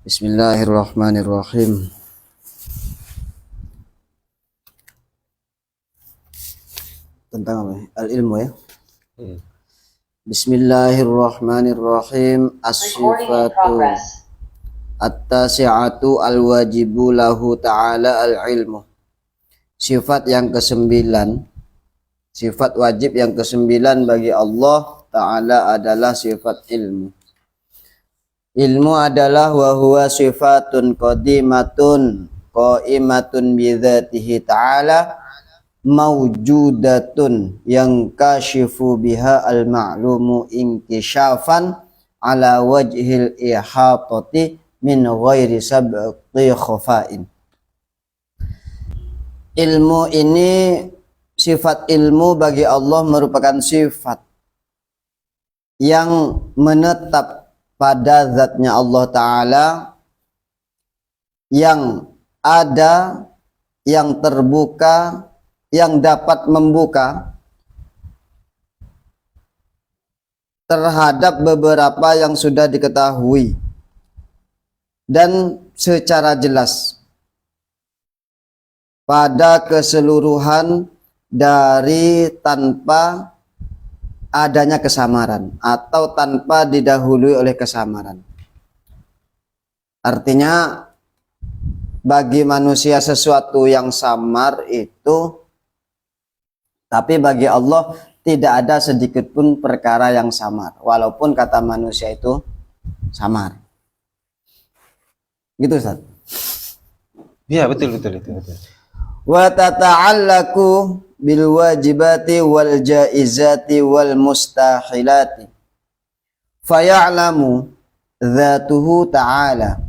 Bismillahirrahmanirrahim. Tentang apa? Al-ilmu ya. Bismillahirrahmanirrahim. As-sifatu at-tasi'atu al-wajibu lahu ta'ala al-ilmu. Sifat yang kesembilan, sifat wajib yang kesembilan bagi Allah Ta'ala adalah sifat ilmu. Ilmu adalah wa huwa sifatun qadimatun qaimatun bidzatihi ta'ala mawjudatun yang kashifu biha al-ma'lumu inkishafan ala wajhil ihatati min ghairi sabqi khafa'in. Ilmu ini, sifat ilmu bagi Allah merupakan sifat yang menetap pada zatnya Allah Ta'ala, yang ada, yang terbuka, yang dapat membuka terhadap beberapa yang sudah diketahui dan secara jelas pada keseluruhan dari tanpa adanya kesamaran atau tanpa didahului oleh kesamaran. Artinya bagi manusia sesuatu yang samar itu, tapi bagi Allah tidak ada sedikit pun perkara yang samar, walaupun kata manusia itu samar. Gitu Ustaz? Iya, betul. Wa tata'allaku bil wajibati wal jaizati wal mustahilati faya'lamu dzatuhu ta'ala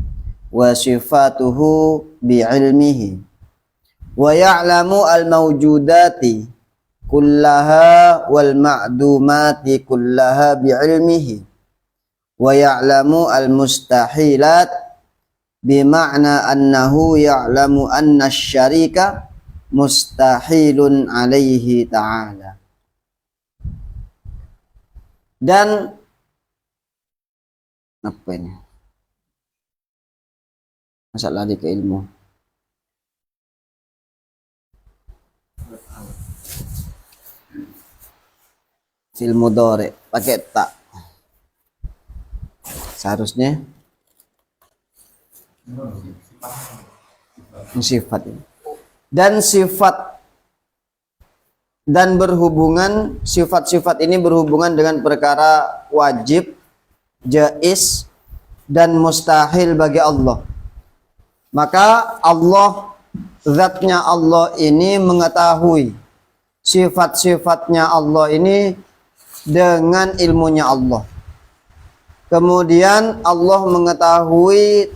wa sifatuhu bi'ilmihi wa ya'lamu al mawjudati kullaha wal ma'dumati kullaha bi'ilmihi wa ya'lamu al mustahilat bima'na annahu ya'lamu anna syarika mustahilun alaihi ta'ala. Dan apa ini? Masa lari ke ilmu? Fil mudhari pakai tak. Seharusnya sifat ini. Dan sifat dan berhubungan, sifat-sifat ini berhubungan dengan perkara wajib, jaiz dan mustahil bagi Allah. Maka Allah, zatnya Allah ini mengetahui sifat-sifatnya Allah ini dengan ilmunya Allah. Kemudian Allah mengetahui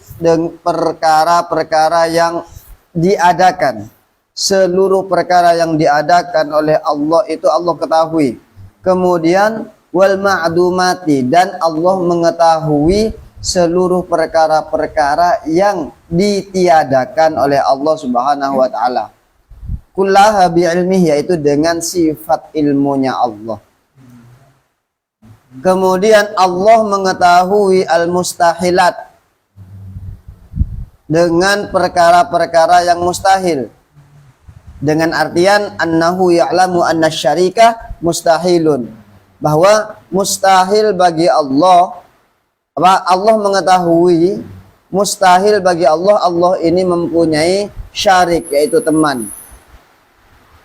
perkara-perkara yang diadakan. Seluruh perkara yang diadakan oleh Allah itu Allah ketahui. Kemudian wal ma'dumati, dan Allah mengetahui seluruh perkara-perkara yang ditiadakan oleh Allah Subhanahu wa taala. Kullaha bi'ilmihi, yaitu dengan sifat ilmunya Allah. Kemudian Allah mengetahui al-mustahilat, dengan perkara-perkara yang mustahil, dengan artian annahu ya'lamu anna syarika mustahilun, bahwa mustahil bagi Allah, Allah mengetahui mustahil bagi Allah, Allah ini mempunyai syarik, yaitu teman.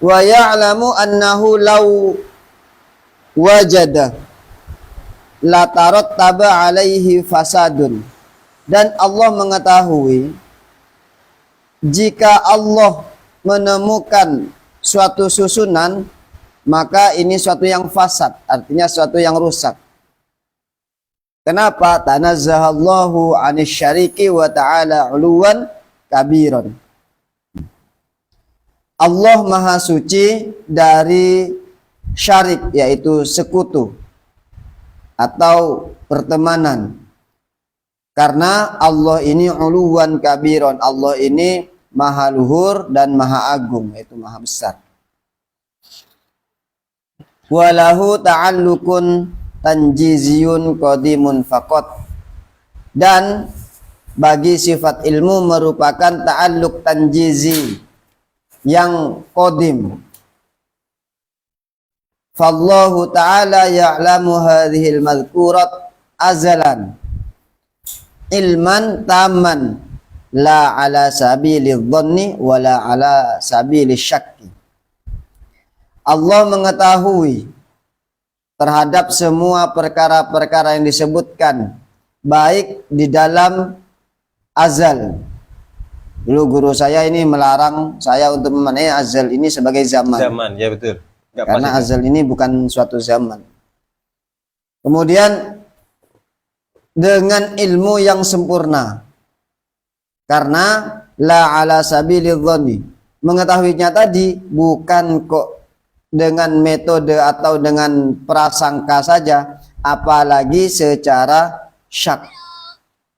Wa ya'lamu annahu law wajada la tarattaba alaihi fasadun, dan Allah mengetahui jika Allah menemukan suatu susunan, maka ini suatu yang fasad, artinya suatu yang rusak. Kenapa? Tanazzahallahu 'anil syariki wa ta'ala 'uluwan kabiran. Allah Maha Suci dari syarik, yaitu sekutu atau pertemanan. Karena Allah ini 'uluwan kabiran, Allah ini maha luhur dan maha agung, yaitu maha besar. Walahu ta'allukun tanjiziyun qadimun faqat, Dan bagi sifat ilmu merupakan ta'alluq tanjizi yang qadim. Fallahu ta'ala ya'lamu hadhil madhkurat azalan ilman taman la ala sabili dhanni wala ala sabili syakki. Allah mengetahui terhadap semua perkara-perkara yang disebutkan baik di dalam azal. Dulu guru saya ini melarang saya untuk memaknai azal ini sebagai zaman. Zaman, ya betul. Nggak Karena pas itu. azal ini bukan suatu zaman. Kemudian dengan ilmu yang sempurna. Karena la ala sabilidh dhanni. Mengetahuinya tadi bukan kok dengan metode atau dengan prasangka saja, apalagi secara syak.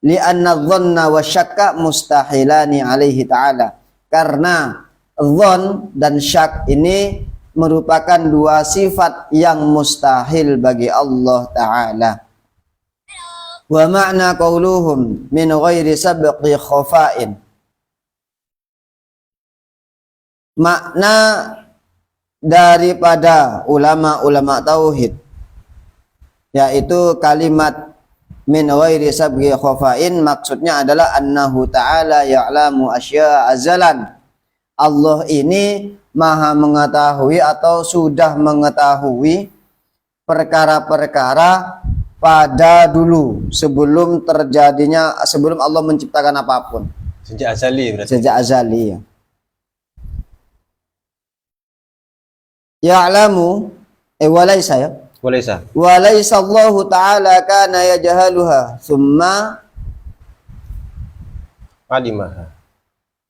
Li'anna dhanna wa syakka mustahilani alaihi ta'ala. Karena dhann dan syak ini merupakan dua sifat yang mustahil bagi Allah Ta'ala. Wa ma'na qauluhum min ghairi sabqi khafa'in. Makna daripada ulama-ulama tauhid yaitu kalimat min ghairi sabqi khafa'in maksudnya adalah annahu ta'ala ya'lamu asya azalan. Allah ini maha mengetahui atau sudah mengetahui perkara-perkara pada dulu sebelum Allah menciptakan apapun. Sejak azali berarti. Sejak azali ya. Ya'lamu walaysa ya. Walaysa. Walaysa Allah Ta'ala kana yajhaluha thumma Alimaha.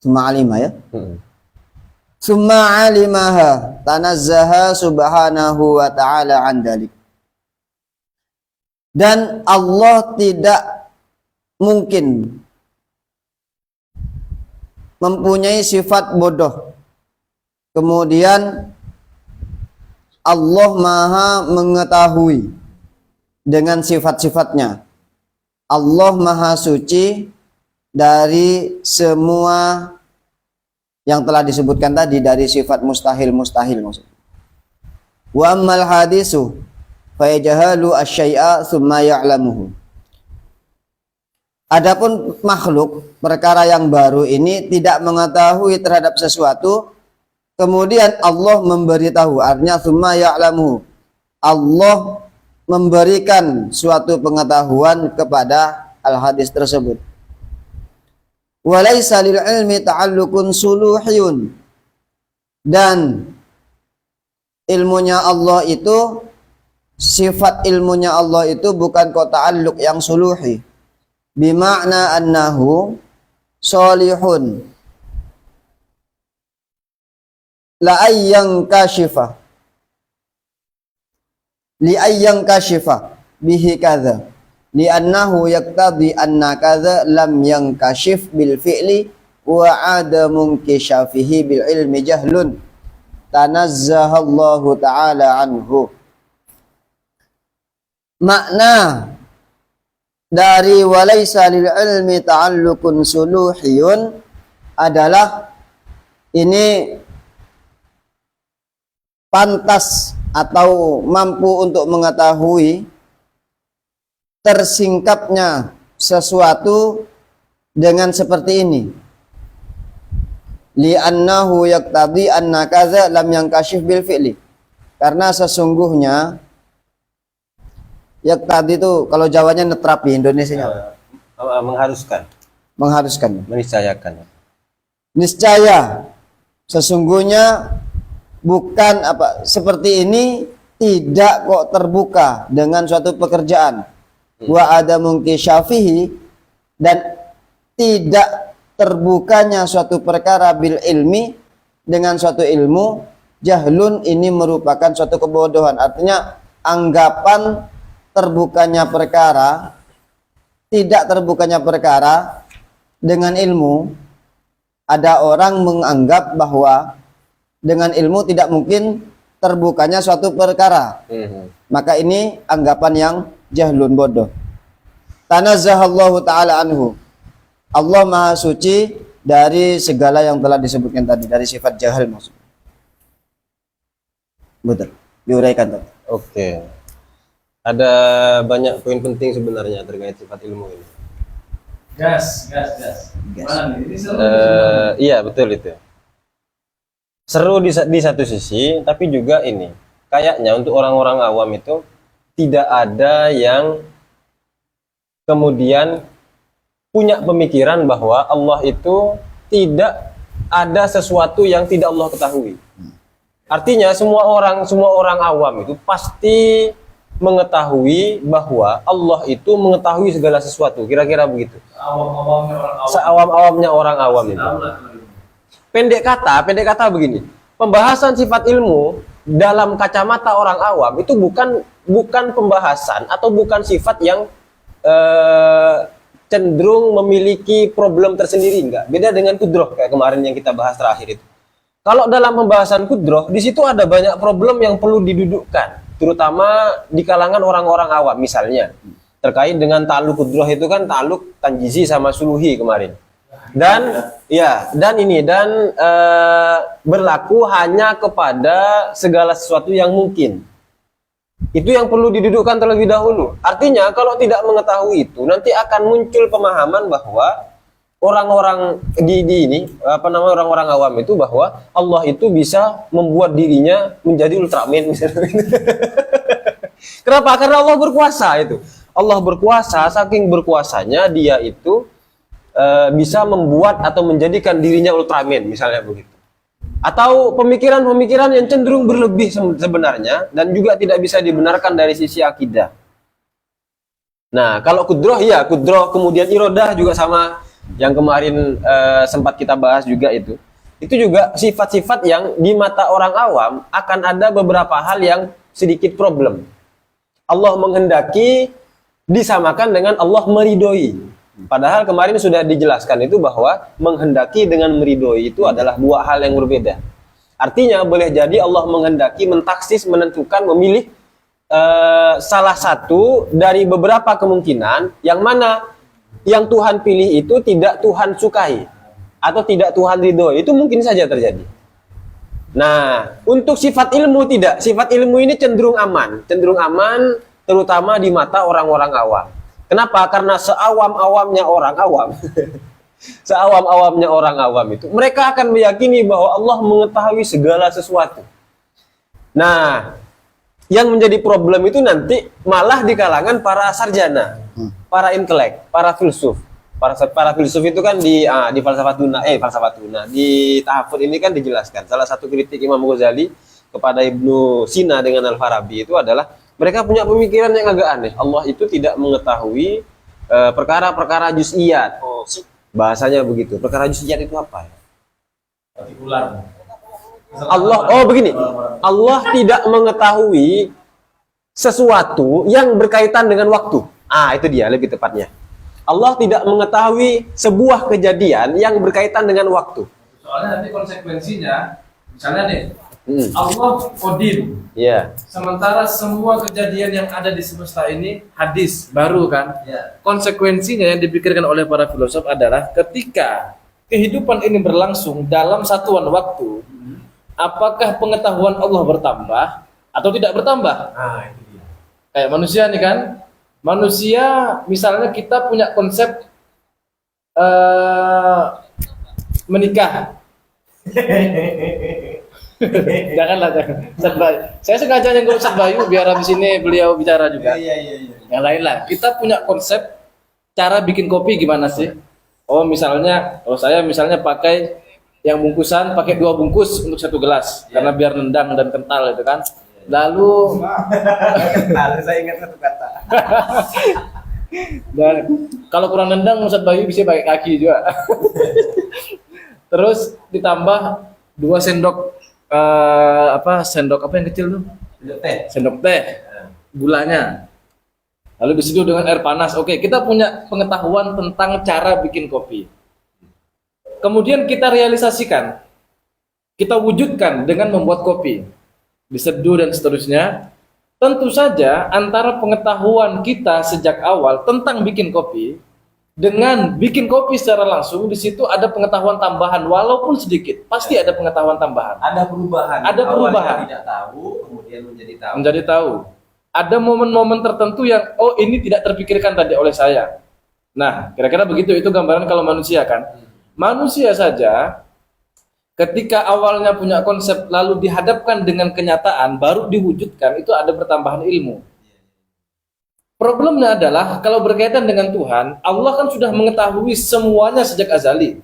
alima ya. Hmm. Thumma alimaha tanazzaha subhanahu wa ta'ala an dalik. Dan Allah tidak mungkin mempunyai sifat bodoh. Kemudian Allah maha mengetahui dengan sifat-sifatnya. Allah maha suci dari semua yang telah disebutkan tadi, dari sifat mustahil maksudnya. Wa ammal hadisu fa yajhalu asy-syai'a tsumma ya'lamuhu. Adapun makhluk, perkara yang baru ini tidak mengetahui terhadap sesuatu, kemudian Allah memberitahu, artinya tsumma ya'lamuhu. Allah memberikan suatu pengetahuan kepada al-hadis tersebut. Walaysa lil ilmi ta'alluqun suluhiyun. Dan ilmunya Allah itu, sifat ilmunya Allah itu bukan kok ta'alluq yang suluhi. Bima'na annahu solihun la ayyang kashifa li ayyang kashifa bihi kadza li'annahu yaqtadi anna kadza lam yankashif bil fi'li wa adamu inkishafihi bil ilmi jahlun tanazzahallahu ta'ala anhu. Makna dari walaysa lil ilmi ta'alluqun suluhiyun adalah ini pantas atau mampu untuk mengetahui tersingkapnya sesuatu dengan seperti ini. Li'annahu yaqtadi anna kadza lam yankashif bil fi'li. Karena sesungguhnya yaqtadi itu kalau Jawanya netrapi, Indonesianya Mengharuskan. mengharuskan. Meniscayakan. Niscaya sesungguhnya bukan seperti ini tidak kok terbuka dengan suatu pekerjaan. Wa ada mungkin syafihi, dan tidak terbukanya suatu perkara bil ilmi dengan suatu ilmu, jahlun ini merupakan suatu kebodohan. Artinya anggapan terbukanya perkara, tidak terbukanya perkara dengan ilmu, ada orang menganggap bahwa dengan ilmu tidak mungkin terbukanya suatu perkara. Maka ini anggapan yang jahlun, bodoh. Tanazzahallahu ta'ala anhu. Allah Maha Suci dari segala yang telah disebutkan tadi, dari sifat jahil maksudnya. Betul. Diuraikan tadi. Oke. Ada banyak poin penting sebenarnya terkait sifat ilmu ini. Gas. Gas. Mana nih? Ini seru. Iya betul itu. Seru di satu sisi, tapi juga ini kayaknya untuk orang-orang awam itu tidak ada yang kemudian punya pemikiran bahwa Allah itu tidak ada sesuatu yang tidak Allah ketahui. Artinya semua orang awam itu pasti mengetahui bahwa Allah itu mengetahui segala sesuatu. Kira-kira begitu. Awam-awamnya orang awam. Seawam-awamnya orang awam itu. Tahu lah. Pendek kata begini. Pembahasan sifat ilmu dalam kacamata orang awam itu bukan pembahasan atau bukan sifat yang cenderung memiliki problem tersendiri, enggak. Beda dengan kudroh kayak kemarin yang kita bahas terakhir itu. Kalau dalam pembahasan kudroh, di situ ada banyak problem yang perlu didudukkan, terutama di kalangan orang-orang awam. Misalnya terkait dengan taluk kudroh itu kan taluk tanjizi sama suluhi kemarin. Dan berlaku hanya kepada segala sesuatu yang mungkin. Itu yang perlu didudukkan terlebih dahulu. Artinya kalau tidak mengetahui itu, nanti akan muncul pemahaman bahwa orang-orang orang-orang awam itu bahwa Allah itu bisa membuat dirinya menjadi Ultraman misalnya. Kenapa? Karena Allah berkuasa itu. Allah berkuasa, saking berkuasanya dia itu bisa membuat atau menjadikan dirinya Ultraman misalnya begitu. Atau pemikiran-pemikiran yang cenderung berlebih sebenarnya dan juga tidak bisa dibenarkan dari sisi akidah. Nah, kalau kudroh kemudian irodah juga sama yang kemarin sempat kita bahas juga itu. Itu juga sifat-sifat yang di mata orang awam akan ada beberapa hal yang sedikit problem. Allah menghendaki disamakan dengan Allah meridoi. Padahal kemarin sudah dijelaskan itu bahwa menghendaki dengan meridoi itu adalah dua hal yang berbeda. Artinya boleh jadi Allah menghendaki mentaksis, menentukan, memilih salah satu dari beberapa kemungkinan yang mana yang Tuhan pilih itu tidak Tuhan sukai atau tidak Tuhan ridhoi. Itu mungkin saja terjadi. Nah, untuk sifat ilmu tidak. Sifat ilmu ini cenderung aman terutama di mata orang-orang awam. Kenapa? Karena seawam-awamnya orang awam, seawam-awamnya orang awam itu, mereka akan meyakini bahwa Allah mengetahui segala sesuatu. Nah, yang menjadi problem itu nanti malah di kalangan para sarjana, para intelek, para filsuf. Para filsuf itu kan di falsafat tuna, di tahafud ini kan dijelaskan. Salah satu kritik Imam Ghazali kepada Ibnu Sina dengan Al-Farabi itu adalah mereka punya pemikiran yang agak aneh. Allah itu tidak mengetahui perkara-perkara juz'iyat. Bahasanya begitu. Perkara juz'iyat itu apa? Partikular. Allah tidak mengetahui sesuatu yang berkaitan dengan waktu. Itu dia lebih tepatnya. Allah tidak mengetahui sebuah kejadian yang berkaitan dengan waktu. Soalnya nanti konsekuensinya, misalnya nih, Allah qadim. Yeah. Sementara semua kejadian yang ada di semesta ini hadis baru kan. Konsekuensinya yang dipikirkan oleh para filosof adalah ketika kehidupan ini berlangsung dalam satuan waktu, apakah pengetahuan Allah bertambah atau tidak bertambah? Itu dia. Kayak manusia nih kan. Manusia misalnya kita punya konsep menikah. Jangan. Saya sengaja nyenggung Ustaz Bayu biar habis ini beliau bicara juga. Iya. Yang lain lah. Kita punya konsep cara bikin kopi gimana sih? Saya misalnya pakai yang bungkusan, pakai 2 bungkus untuk 1 gelas karena biar nendang dan kental itu kan. Lalu saya ingat satu kata. Dan kalau kurang nendang Ustaz Bayu bisa pakai kaki juga. Terus ditambah 2 sendok sendok apa yang kecil tuh? Sendok teh. Gulanya. Lalu diseduh dengan air panas. Oke, kita punya pengetahuan tentang cara bikin kopi. Kemudian kita realisasikan. Kita wujudkan dengan membuat kopi. Diseduh dan seterusnya. Tentu saja antara pengetahuan kita sejak awal tentang bikin kopi dengan bikin kopi secara langsung, di situ ada pengetahuan tambahan walaupun sedikit. Pasti ada pengetahuan tambahan. Ada perubahan. Ada perubahan. Awalnya tidak tahu, kemudian menjadi tahu. Menjadi tahu. Ada momen-momen tertentu yang oh ini tidak terpikirkan tadi oleh saya. Nah, kira-kira begitu, itu gambaran kalau manusia kan. Manusia saja ketika awalnya punya konsep lalu dihadapkan dengan kenyataan baru diwujudkan, itu ada pertambahan ilmu. Problemnya adalah kalau berkaitan dengan Tuhan, Allah kan sudah mengetahui semuanya sejak azali.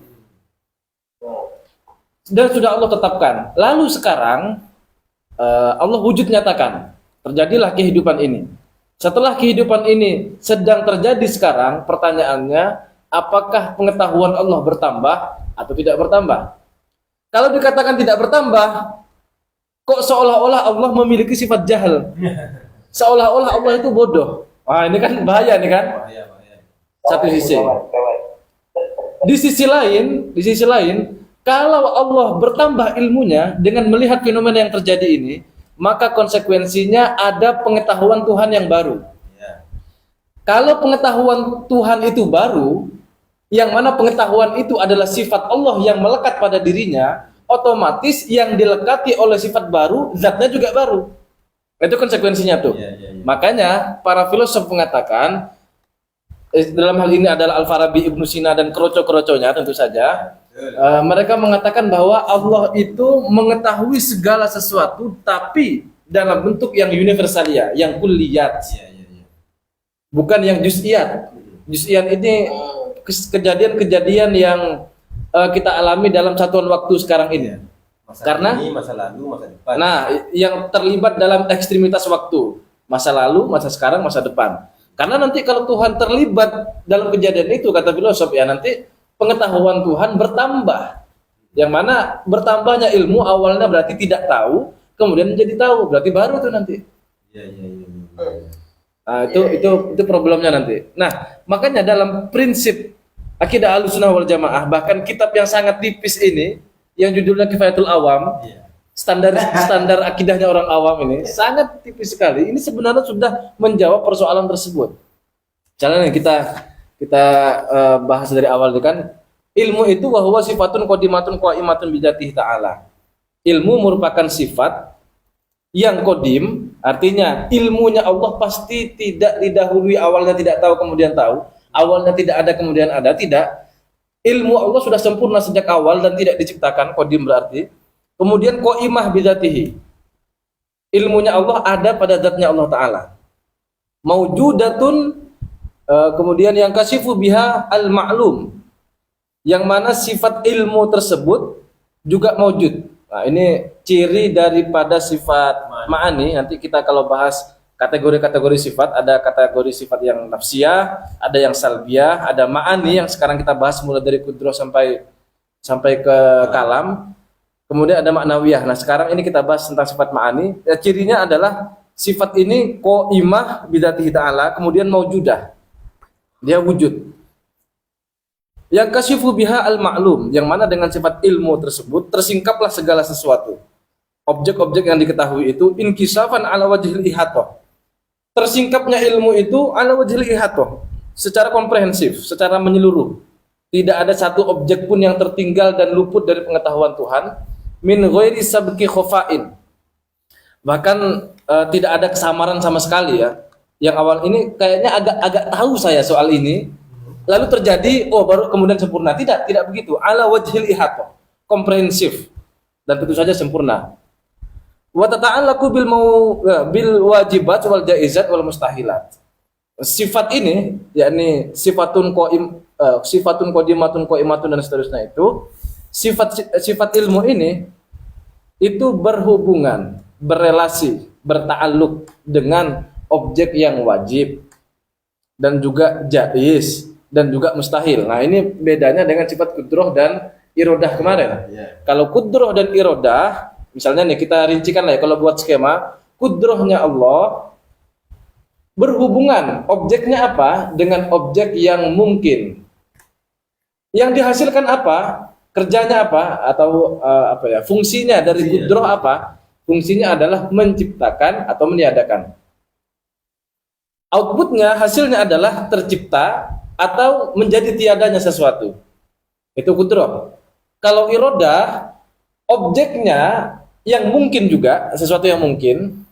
Dan sudah Allah tetapkan. Lalu sekarang Allah wujud nyatakan. Terjadilah kehidupan ini. Setelah kehidupan ini sedang terjadi sekarang, pertanyaannya, apakah pengetahuan Allah bertambah atau tidak bertambah? Kalau dikatakan tidak bertambah, kok seolah-olah Allah memiliki sifat jahil. Seolah-olah Allah itu bodoh. Wah, ini kan bahaya nih kan? Satu sisi. Di sisi lain, kalau Allah bertambah ilmunya dengan melihat fenomena yang terjadi ini, maka konsekuensinya ada pengetahuan Tuhan yang baru. Kalau pengetahuan Tuhan itu baru, yang mana pengetahuan itu adalah sifat Allah yang melekat pada dirinya, otomatis yang dilekati oleh sifat baru, zatnya juga baru. Itu konsekuensinya tuh. Makanya para filosof mengatakan, dalam hal ini adalah Al-Farabi, Ibnu Sina, dan kroco-kroconya tentu saja, mereka mengatakan bahwa Allah itu mengetahui segala sesuatu, tapi dalam bentuk yang universalia, yang kulliyat, bukan yang juz'iyat. Juz'iyat ini kejadian-kejadian yang kita alami dalam satuan waktu sekarang ini. Karena ini, masa lalu, masa depan. Nah, yang terlibat dalam ekstremitas waktu, masa lalu, masa sekarang, masa depan. Karena nanti kalau Tuhan terlibat dalam kejadian itu, kata filosof, ya nanti pengetahuan Tuhan bertambah. Yang mana bertambahnya ilmu awalnya berarti tidak tahu, kemudian menjadi tahu, berarti baru tuh nanti. Nah, itu problemnya nanti. Nah, makanya dalam prinsip akidah Ahlussunnah wal Jamaah, bahkan kitab yang sangat tipis ini, yang judulnya Kifayatul Awam, standar akidahnya orang awam ini, sangat tipis sekali. Ini sebenarnya sudah menjawab persoalan tersebut. Misalnya kita bahas dari awal itu kan, ilmu itu bahwa sifatun qadimatun qaimatun bidzatihi ta'ala. Ilmu merupakan sifat yang kodim, artinya ilmunya Allah pasti tidak didahului, awalnya tidak tahu kemudian tahu, awalnya tidak ada kemudian ada, tidak. Ilmu Allah sudah sempurna sejak awal dan tidak diciptakan, kodim berarti. Kemudian qaimah bidzatihi, ilmunya Allah ada pada zatnya Allah Ta'ala. Maujudatun, kemudian yang kasifu biha al-ma'lum, yang mana sifat ilmu tersebut juga maujud. Nah, ini ciri daripada sifat ma'ani. Nanti kita kalau bahas kategori-kategori sifat, ada kategori sifat yang nafsiyah, ada yang salbiyah, ada ma'ani yang sekarang kita bahas mulai dari kudroh sampai ke kalam. Kemudian ada maknawiyah. Nah, sekarang ini kita bahas tentang sifat ma'ani. Ya, cirinya adalah sifat ini qaimah bidzatihi ta'ala, kemudian maujudah. Dia wujud. Yang kasifu biha al-ma'lum, yang mana dengan sifat ilmu tersebut tersingkaplah segala sesuatu. Objek-objek yang diketahui itu inkisafan ala wajhil ihatoh. Tersingkapnya ilmu itu ala wajhil ihatoh, secara komprehensif, secara menyeluruh. Tidak ada satu objek pun yang tertinggal dan luput dari pengetahuan Tuhan. Min ghairi sabqi khofa'in. Bahkan tidak ada kesamaran sama sekali ya. Yang awal ini kayaknya agak tahu saya soal ini, lalu terjadi, oh baru kemudian sempurna. Tidak begitu. Ala wajhil ihatoh, komprehensif dan tentu saja sempurna. Wa tata'allaqu bil wajibat wal jaizat wal mustahilat. Sifat ini, yakni sifatun qadimatun qaimatun dan seterusnya itu, sifat ilmu ini itu berhubungan, berrelasi, berta'alluq dengan objek yang wajib dan juga jaiz dan juga mustahil. Nah, ini bedanya dengan sifat kudroh dan irodah kemarin. Kalau kudroh dan irodah, misalnya nih kita rincikan lah ya, kalau buat skema, kudrohnya Allah berhubungan objeknya apa dengan objek yang mungkin. Yang dihasilkan apa? Kerjanya apa? Atau fungsinya dari kudroh apa? Fungsinya adalah menciptakan atau meniadakan. Outputnya, hasilnya adalah tercipta atau menjadi tiadanya sesuatu. Itu kudrah. Kalau irodah, objeknya yang mungkin juga, sesuatu yang mungkin.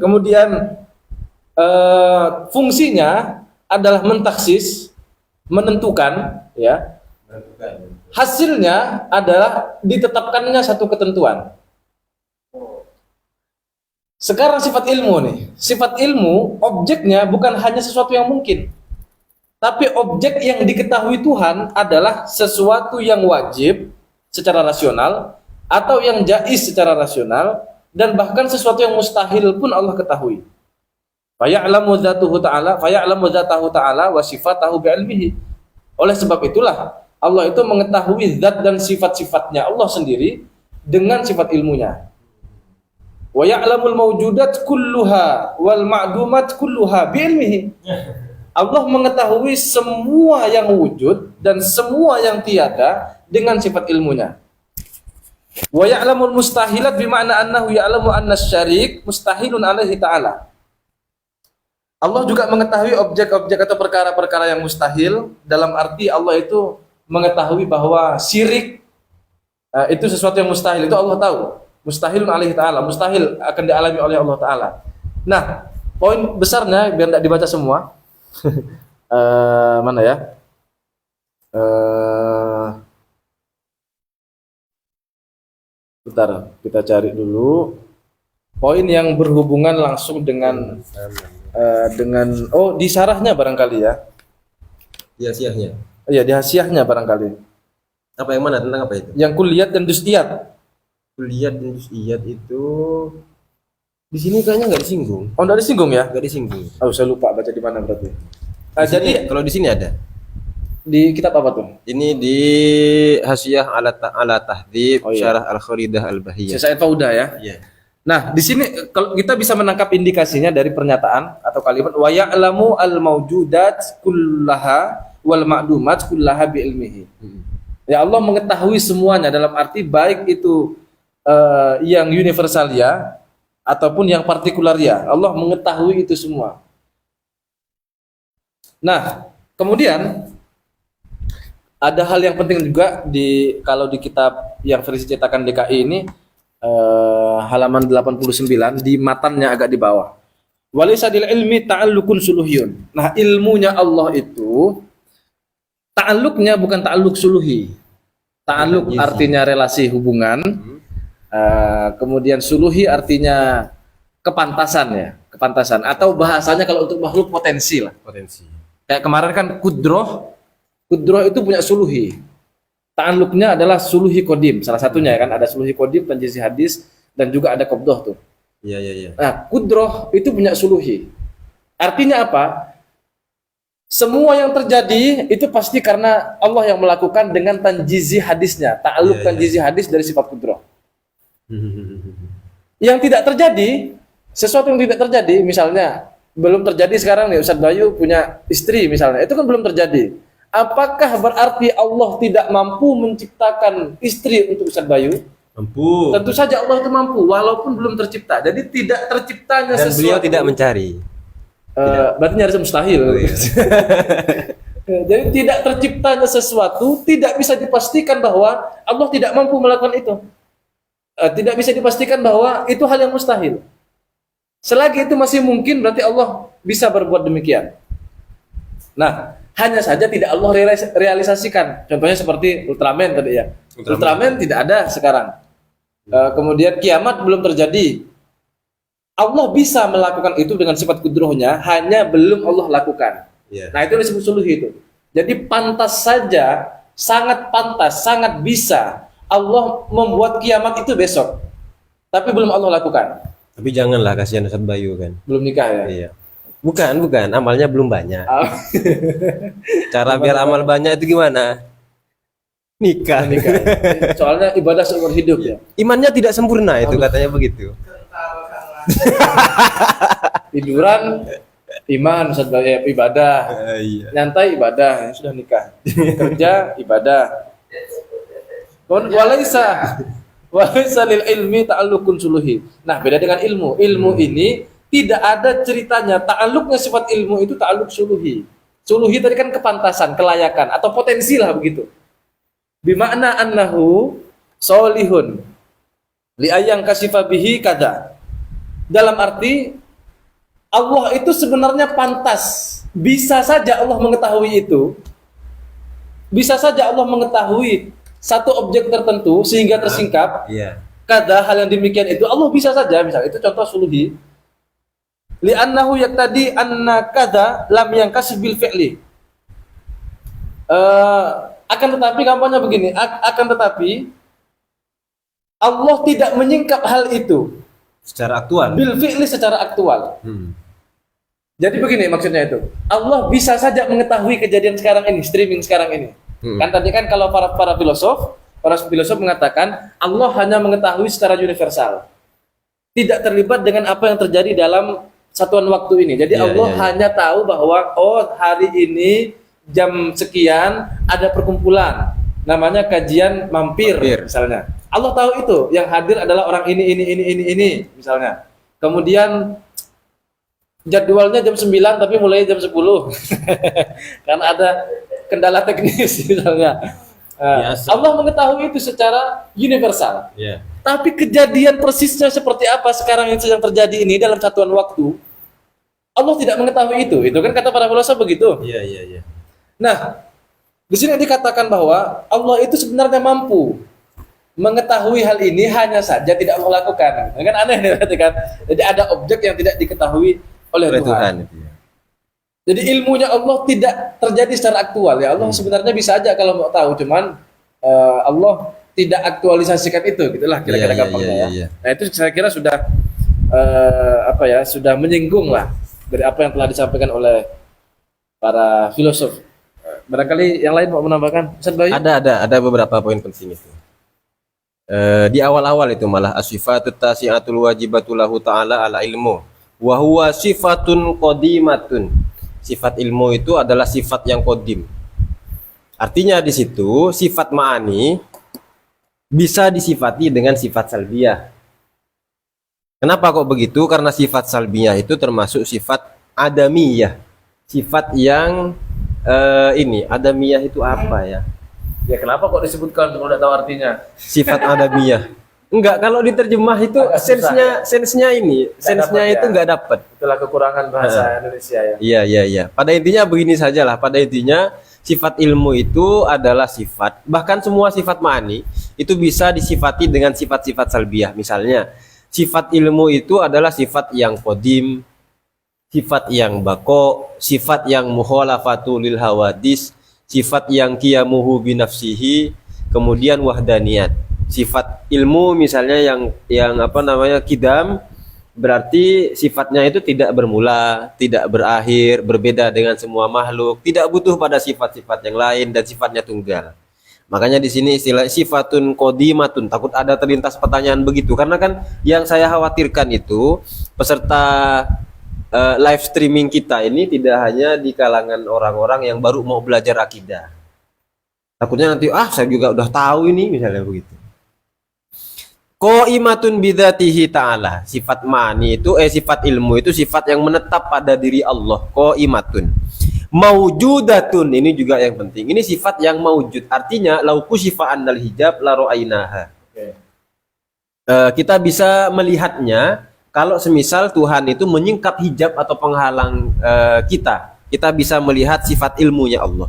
Kemudian fungsinya adalah mentaksis, menentukan, ya. Hasilnya adalah ditetapkannya satu ketentuan. Sekarang sifat ilmu nih. Sifat ilmu, objeknya bukan hanya sesuatu yang mungkin. Tapi objek yang diketahui Tuhan adalah sesuatu yang wajib secara rasional atau yang jaiz secara rasional, dan bahkan sesuatu yang mustahil pun Allah ketahui. Faya'lamu dzatahu ta'ala wa sifatahu bi'ilmihi. Oleh sebab itulah Allah itu mengetahui zat dan sifat-sifatnya Allah sendiri dengan sifat ilmunya. Wa ya'lamul mawjudat kulluha wal ma'dumat kulluha bi'ilmihi. Allah mengetahui semua yang wujud dan semua yang tiada dengan sifat ilmunya. Wa ya'lamul mustahilat bima'na annahu ya'lamu anna asy-syarik mustahilun alaihi ta'ala. Allah juga mengetahui objek-objek atau perkara-perkara yang mustahil, dalam arti Allah itu mengetahui bahwa syirik itu sesuatu yang mustahil, itu Allah tahu. Mustahilun alaihi ta'ala, mustahil akan dialami oleh Allah ta'ala. Nah, poin besarnya biar tidak dibaca semua. Mana ya? Bentar, kita cari dulu poin yang berhubungan langsung dengan di syarahnya barangkali ya. Di hasiahnya. Iya, di hasiahnya barangkali. Apa yang mana, tentang apa itu? Yang kuliat dan juz'iyat. Kuliah dan juz'iyat itu di sini kayaknya nggak disinggung. Oh, enggak disinggung ya? Nggak disinggung. Oh, saya lupa baca di mana berarti. Jadi kalau di sini ada. Di kitab apa tuh? Ini di Hasyiah ala Tahdhib Oh, iya. Syarah Al-Kharidah Al-Bahiyah. Syekh Said Fauda ya. Iya. Nah, di sini kalau kita bisa menangkap indikasinya dari pernyataan atau kalimat wa ya'lamu al-mawjudat kullaha wal ma'dumat kullaha bi ilmihi. Ya, Allah mengetahui semuanya, dalam arti baik itu yang universal ya ataupun yang partikular ya. Allah mengetahui itu semua. Nah, kemudian ada hal yang penting juga kalau di kitab yang versi cetakan DKI ini halaman 89 di matannya agak di bawah. Walaysa dil ilmi ta'alluqun suluhiyun. Nah, ilmunya Allah itu ta'alluqnya bukan ta'alluq suluhi. Ta'alluq artinya relasi hubungan. Kemudian suluhi artinya kepantasan ya, kepantasan, atau bahasanya kalau untuk makhluk potensi lah. Potensi. Kayak kemarin kan kudroh itu punya suluhi. Ta'alluqnya adalah suluhi kodim, salah satunya ya kan, ada suluhi kodim, tanjizi hadis, dan juga ada qabdoh tuh. Iya. Nah, kudroh itu punya suluhi. Artinya apa? Semua yang terjadi itu pasti karena Allah yang melakukan dengan tanjizi hadisnya. Ta'alluq tanjizi hadis dari sifat kudroh. Yang tidak terjadi, sesuatu yang tidak terjadi, misalnya belum terjadi sekarang nih, Ustadz Bayu punya istri misalnya, itu kan belum terjadi. Apakah berarti Allah tidak mampu menciptakan istri untuk Ustadz Bayu? Mampu. Tentu saja Allah itu mampu, walaupun belum tercipta. Jadi tidak terciptanya Dan sesuatu. beliau tidak mencari. Berarti nyaris mustahil. Jadi tidak terciptanya sesuatu tidak bisa dipastikan bahwa Allah tidak mampu melakukan itu. Tidak bisa dipastikan bahwa itu hal yang mustahil. Selagi itu masih mungkin, berarti Allah bisa berbuat demikian. Nah, hanya saja tidak Allah realisasikan. Contohnya seperti Ultraman tadi ya. Ultraman tidak ada sekarang. Kemudian kiamat belum terjadi. Allah bisa melakukan itu dengan sifat kudrohnya, hanya belum Allah lakukan. Yeah. Nah, itu disebut suluh itu. Jadi pantas saja, sangat pantas, sangat bisa Allah membuat kiamat itu besok. Tapi belum Allah lakukan. Tapi janganlah, kasihan Ustadz Bayu kan. Belum nikah ya? Iya. Bukan, amalnya belum banyak. Cara biar amal banyak itu gimana? Nikah. Soalnya ibadah seumur hidup ya. Imannya tidak sempurna itu, katanya begitu. Tiduran iman, ibadah. Iya. Nyantai ibadah, sudah nikah. Kerja ibadah. Walaysa lil ilmi ta'alluqun suluhi. Nah, beda dengan ilmu. Ilmu ini tidak ada ceritanya ta'alluqnya sifat ilmu itu ta'alluq suluhi. Suluhi tadi kan kepantasan, kelayakan atau potensi lah begitu. Bima'na annahu solihun li ayang kasifa bihi kada. Dalam arti Allah itu sebenarnya pantas. Bisa saja Allah mengetahui itu. Bisa saja Allah mengetahui satu objek tertentu sehingga tersingkap. Iya. Kada hal yang demikian itu Allah bisa saja, misalnya itu contoh suluhi. Li'annahu yaqtadi anna kada lam yankasib bil fi'li. Akan tetapi gampangnya begini, akan tetapi Allah tidak menyingkap hal itu Secara aktual. bil fi'li secara aktual. Jadi begini maksudnya itu. Allah bisa saja mengetahui kejadian sekarang ini, streaming sekarang ini. Kan tadi kan kalau para filosof mengatakan Allah hanya mengetahui secara universal. Tidak terlibat dengan apa yang terjadi dalam satuan waktu ini. Jadi Allah hanya tahu bahwa hari ini jam sekian ada perkumpulan namanya kajian mampir misalnya. Allah tahu itu, yang hadir adalah orang ini misalnya. Kemudian jadwalnya jam 9 tapi mulai jam 10. Karena ada kendala teknis misalnya. Allah mengetahui itu secara universal. Tapi kejadian persisnya seperti apa sekarang yang sedang terjadi ini dalam satuan waktu, Allah tidak mengetahui itu. Itu kan kata para filosof begitu. Nah, di sini dikatakan bahwa Allah itu sebenarnya mampu mengetahui hal ini, hanya saja tidak melakukan. Kan aneh nih berarti kan. Jadi ada objek yang tidak diketahui oleh Tuhan. Jadi ilmunya Allah tidak terjadi secara aktual ya. Allah sebenarnya bisa aja kalau mau tahu, cuman Allah tidak aktualisasikan itu, gitulah kira-kira gampangnya ya. Nah itu saya kira sudah sudah menyinggung lah dari apa yang telah disampaikan oleh para filosof. Barangkali yang lain mau menambahkan, Ustaz Bayu? Ada beberapa poin penting itu. Di awal-awal itu malah as-sifatut tasi'atul wajibatul lahu ta'ala ala ilmu wa huwa sifatun qadimatun. Sifat ilmu itu adalah sifat yang qadim. Artinya di situ sifat ma'ani bisa disifati dengan sifat salbiyah. Kenapa kok begitu? Karena sifat salbiyah itu termasuk sifat adamiyah. Sifat yang adamiyah itu apa ya? Ya kenapa kok disebutkan kalau tidak tahu artinya? Sifat adamiyah. Enggak, kalau diterjemah itu sensenya itu enggak dapat. Itulah kekurangan bahasa Indonesia ya. Iya. Pada intinya begini sajalah. Pada intinya sifat ilmu itu adalah sifat, bahkan semua sifat ma'ani itu bisa disifati dengan sifat-sifat salbiyah. Misalnya, sifat ilmu itu adalah sifat yang qadim, sifat yang bako, sifat yang mukhalafatu lil hawadis, sifat yang qiyamuhu binafsihi, kemudian wahdaniyat. Sifat ilmu misalnya yang qidam, berarti sifatnya itu tidak bermula, tidak berakhir, berbeda dengan semua makhluk, tidak butuh pada sifat-sifat yang lain, dan sifatnya tunggal. Makanya di sini istilah sifatun qadimatun, takut ada terlintas pertanyaan begitu, karena kan yang saya khawatirkan itu peserta live streaming kita ini tidak hanya di kalangan orang-orang yang baru mau belajar akidah. Takutnya nanti saya juga udah tahu ini, misalnya begitu. Qaimatun bidzatihi ta'ala. Sifat ma'ani itu sifat ilmu itu sifat yang menetap pada diri Allah. Qaimatun. Maujudatun, ini juga yang penting. Ini sifat yang maujud. Artinya lauku syifa'an dal hijab la ra'ainaha. Kita bisa melihatnya kalau semisal Tuhan itu menyingkap hijab atau penghalang kita. Kita bisa melihat sifat ilmunya Allah.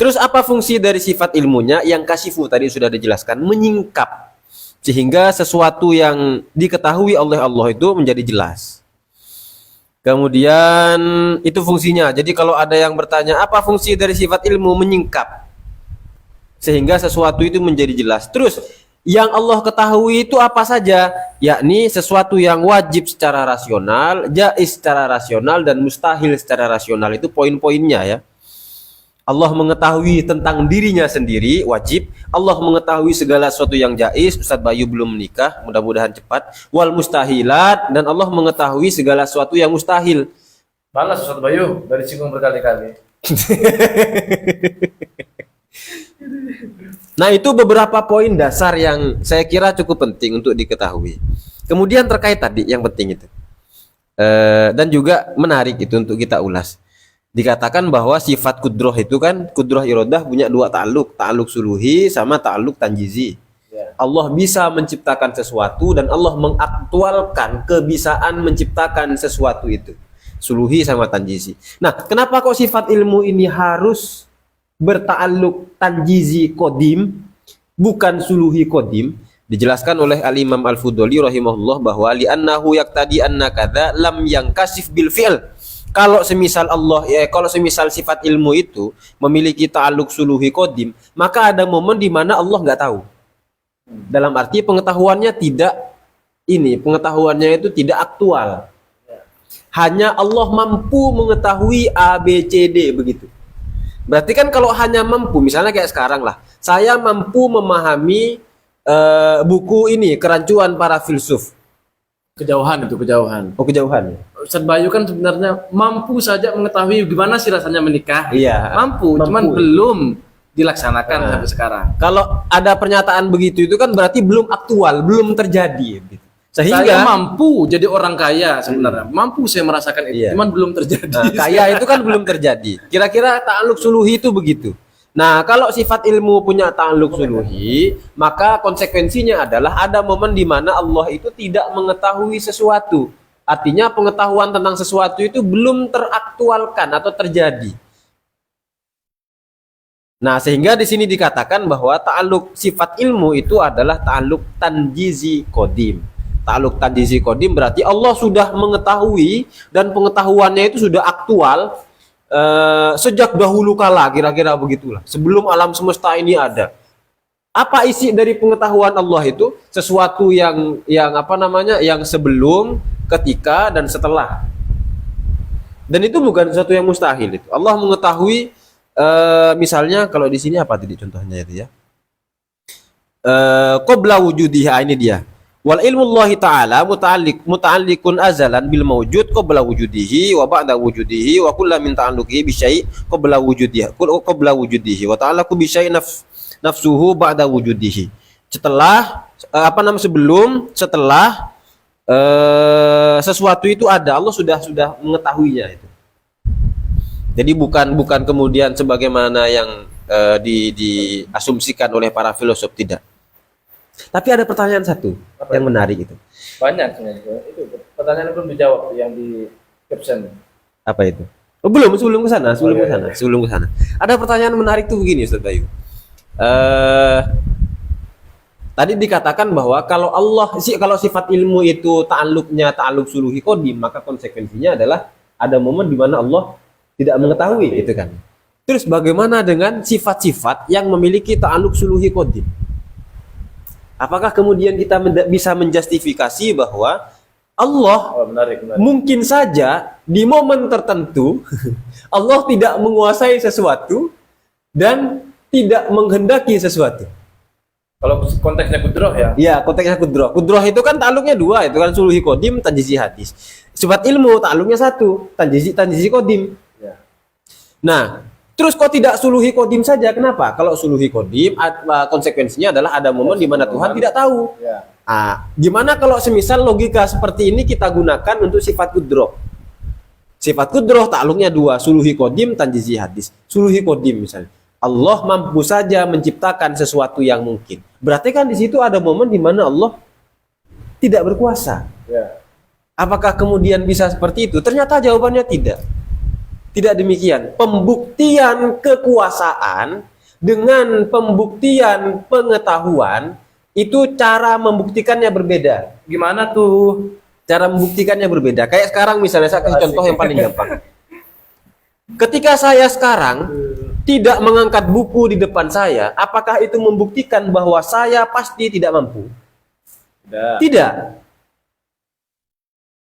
Terus apa fungsi dari sifat ilmunya? Yang kasifu tadi sudah dijelaskan, menyingkap. Sehingga sesuatu yang diketahui oleh Allah itu menjadi jelas. Kemudian itu fungsinya. Jadi kalau ada yang bertanya apa fungsi dari sifat ilmu, menyingkap sehingga sesuatu itu menjadi jelas. Terus yang Allah ketahui itu apa saja? Yakni sesuatu yang wajib secara rasional, jaiz secara rasional, dan mustahil secara rasional. Itu poin-poinnya ya. Allah mengetahui tentang dirinya sendiri, wajib. Allah mengetahui segala sesuatu yang jaiz. Ustaz Bayu belum menikah, mudah-mudahan cepat. Wal mustahilat, dan Allah mengetahui segala sesuatu yang mustahil. Balas Ustaz Bayu, dari singgung berkali-kali. Nah, itu beberapa poin dasar yang saya kira cukup penting untuk diketahui. Kemudian terkait tadi yang penting itu, Dan juga menarik itu untuk kita ulas. Dikatakan bahwa sifat kudroh itu kan, kudroh irodah punya dua ta'aluk, ta'aluk suluhi sama ta'aluk tanjizi. Allah bisa menciptakan sesuatu dan Allah mengaktualkan kebisaan menciptakan sesuatu itu. Suluhi sama tanjizi. Nah, kenapa kok sifat ilmu ini harus berta'aluk tanjizi kodim, bukan suluhi kodim? Dijelaskan oleh Al-Imam Al-Fudhali rahimahullah bahwa li'annahu yaktadi anna kadza lam yankasif bil fi'l. Kalau semisal kalau semisal sifat ilmu itu memiliki ta'aluk suluhi kodim, maka ada momen di mana Allah nggak tahu. Dalam arti pengetahuannya pengetahuannya itu tidak aktual. Hanya Allah mampu mengetahui A, B, C, D begitu. Berarti kan kalau hanya mampu, misalnya kayak sekarang lah, saya mampu memahami buku ini, Kerancuan Para Filsuf. Kejauhan itu, kejauhan. Oh, kejauhan. Ustaz Bayu kan sebenarnya mampu saja mengetahui gimana sih rasanya menikah. Iya. Mampu. Cuman belum dilaksanakan sampai sekarang. Kalau ada pernyataan begitu itu kan berarti belum aktual, belum terjadi. Sehingga Saya mampu jadi orang kaya sebenarnya. Mampu saya merasakan itu, Iya. cuman belum terjadi. Nah, kaya itu kan belum terjadi. Kira-kira ta'aluk suluhi itu begitu. Nah, kalau sifat ilmu punya ta'aluk suluhi, maka konsekuensinya adalah ada momen di mana Allah itu tidak mengetahui sesuatu. Artinya pengetahuan tentang sesuatu itu belum teraktualkan atau terjadi. Nah, sehingga di sini dikatakan bahwa ta'aluk sifat ilmu itu adalah ta'aluk tanjizi kodim. Ta'aluk tanjizi kodim berarti Allah sudah mengetahui dan pengetahuannya itu sudah aktual sejak dahulu kala, kira-kira begitulah. Sebelum alam semesta ini ada. Apa isi dari pengetahuan Allah itu? Sesuatu yang yang sebelum, ketika, dan setelah. Dan itu bukan sesuatu yang mustahil itu. Allah mengetahui misalnya kalau di sini apa tadi contohnya itu ya? Qabla wujudiha, ini dia. Wal ilmu Allah Ta'ala muta'alliqun azalan bil mawjud qabla wujudihi wa ba'da wujudihi wa kullu min ta'alluqihi bi syai' qabla wujudihi wa ta'allaqu bi syai' nafsuhu ba'da wujudihi. Setelah setelah sesuatu itu ada, Allah sudah mengetahuinya itu. Jadi bukan kemudian sebagaimana yang diasumsikan oleh para filosof, tidak. Tapi ada pertanyaan satu yang menarik itu. Banyak itu pertanyaan belum dijawab yang di caption. Apa itu? Oh, sebelum ke sana. Ada pertanyaan menarik tuh begini, Ustaz Bayu. Tadi dikatakan bahwa kalau sifat ilmu itu ta'aluk suluhi kodim, maka konsekuensinya adalah ada momen di mana Allah tidak mengetahui, gitu kan. Terus bagaimana dengan sifat-sifat yang memiliki ta'aluk suluhi kodim? Apakah kemudian kita bisa menjustifikasi bahwa Allah menarik. mungkin saja di momen tertentu Allah tidak menguasai sesuatu dan tidak menghendaki sesuatu? Kalau konteksnya kudroh ya? Ya, konteksnya kudroh. Kudroh itu kan ta'aluknya dua, itu kan suluhi kodim, tanjizi hadis. Sifat ilmu ta'aluknya satu, tanjizi kodim. Ya. Nah, terus kok tidak suluhi kodim saja? Kenapa? Kalau suluhi kodim, konsekuensinya adalah ada momen di mana Tuhan tidak tahu. Ya. Gimana kalau semisal logika seperti ini kita gunakan untuk sifat kudroh? Sifat kudroh ta'aluknya dua, suluhi kodim, tanjizi hadis. Suluhi kodim misalnya, Allah mampu saja menciptakan sesuatu yang mungkin. Berarti kan di situ ada momen di mana Allah tidak berkuasa. Ya. Apakah kemudian bisa seperti itu? Ternyata jawabannya tidak. Tidak demikian. Pembuktian kekuasaan dengan pembuktian pengetahuan itu cara membuktikannya berbeda. Gimana tuh? Cara membuktikannya berbeda. Kayak sekarang misalnya saya kasih contoh yang paling gampang. Ketika saya sekarang tidak mengangkat buku di depan saya, apakah itu membuktikan bahwa saya pasti tidak mampu? Tidak.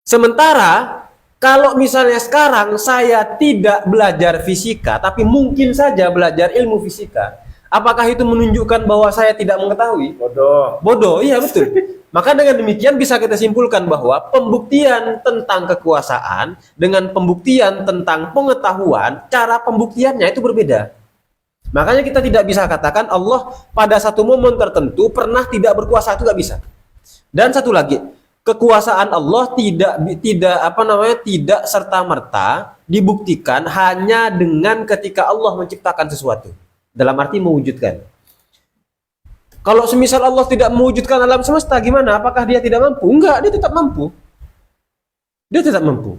Sementara kalau misalnya sekarang saya tidak belajar fisika, tapi mungkin saja belajar ilmu fisika, apakah itu menunjukkan bahwa saya tidak mengetahui? Bodoh, iya betul. Maka dengan demikian bisa kita simpulkan bahwa pembuktian tentang kekuasaan dengan pembuktian tentang pengetahuan, cara pembuktiannya itu berbeda. Makanya kita tidak bisa katakan Allah pada satu momen tertentu pernah tidak berkuasa, itu nggak bisa. Dan satu lagi, kekuasaan Allah tidak serta-merta dibuktikan hanya dengan ketika Allah menciptakan sesuatu. Dalam arti mewujudkan. Kalau semisal Allah tidak mewujudkan alam semesta, gimana? Apakah dia tidak mampu? Enggak, dia tetap mampu. Dia tetap mampu.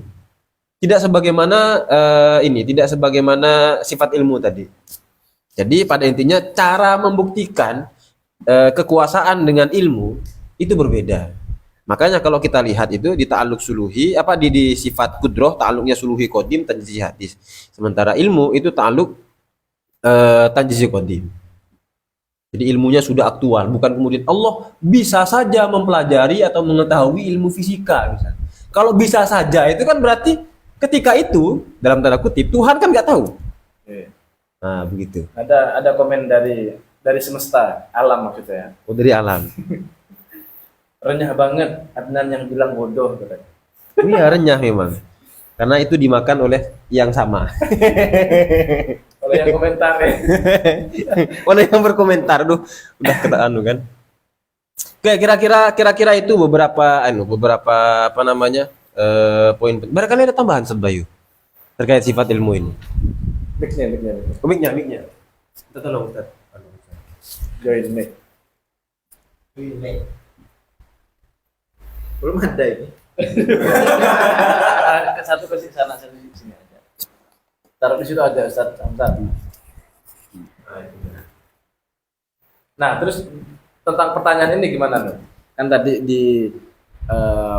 Tidak sebagaimana tidak sebagaimana sifat ilmu tadi. Jadi pada intinya cara membuktikan kekuasaan dengan ilmu itu berbeda. Makanya kalau kita lihat itu di ta'alluq suluhi di sifat kudroh ta'alluqnya suluhi qadim tanjizi hadis. Sementara ilmu itu ta'alluq tanjizi qadim. Jadi ilmunya sudah aktual, bukan kemudian Allah bisa saja mempelajari atau mengetahui ilmu fisika misalnya. Kalau bisa saja itu kan berarti ketika itu dalam tanda kutip Tuhan kan nggak tahu. Nah, begitu. Ada komen dari semesta, alam maksudnya. Oh, dari alam. Renyah banget Adnan yang bilang bodoh katanya. Iya, renyah memang. Karena itu dimakan oleh yang sama. Oleh yang komentar ya. Oleh yang berkomentar, udah kata anu kan. Oke, kira-kira itu beberapa poin. Barangkali ada tambahan Bayu terkait sifat ilmu ini. Mic-nya. Kita tolong Ustaz. Join mic. Belum ada ini. Satu ke sana, satu di sini aja. Taruh di situ aja Ustaz. Nah, terus tentang pertanyaan ini gimana nih? Kan tadi di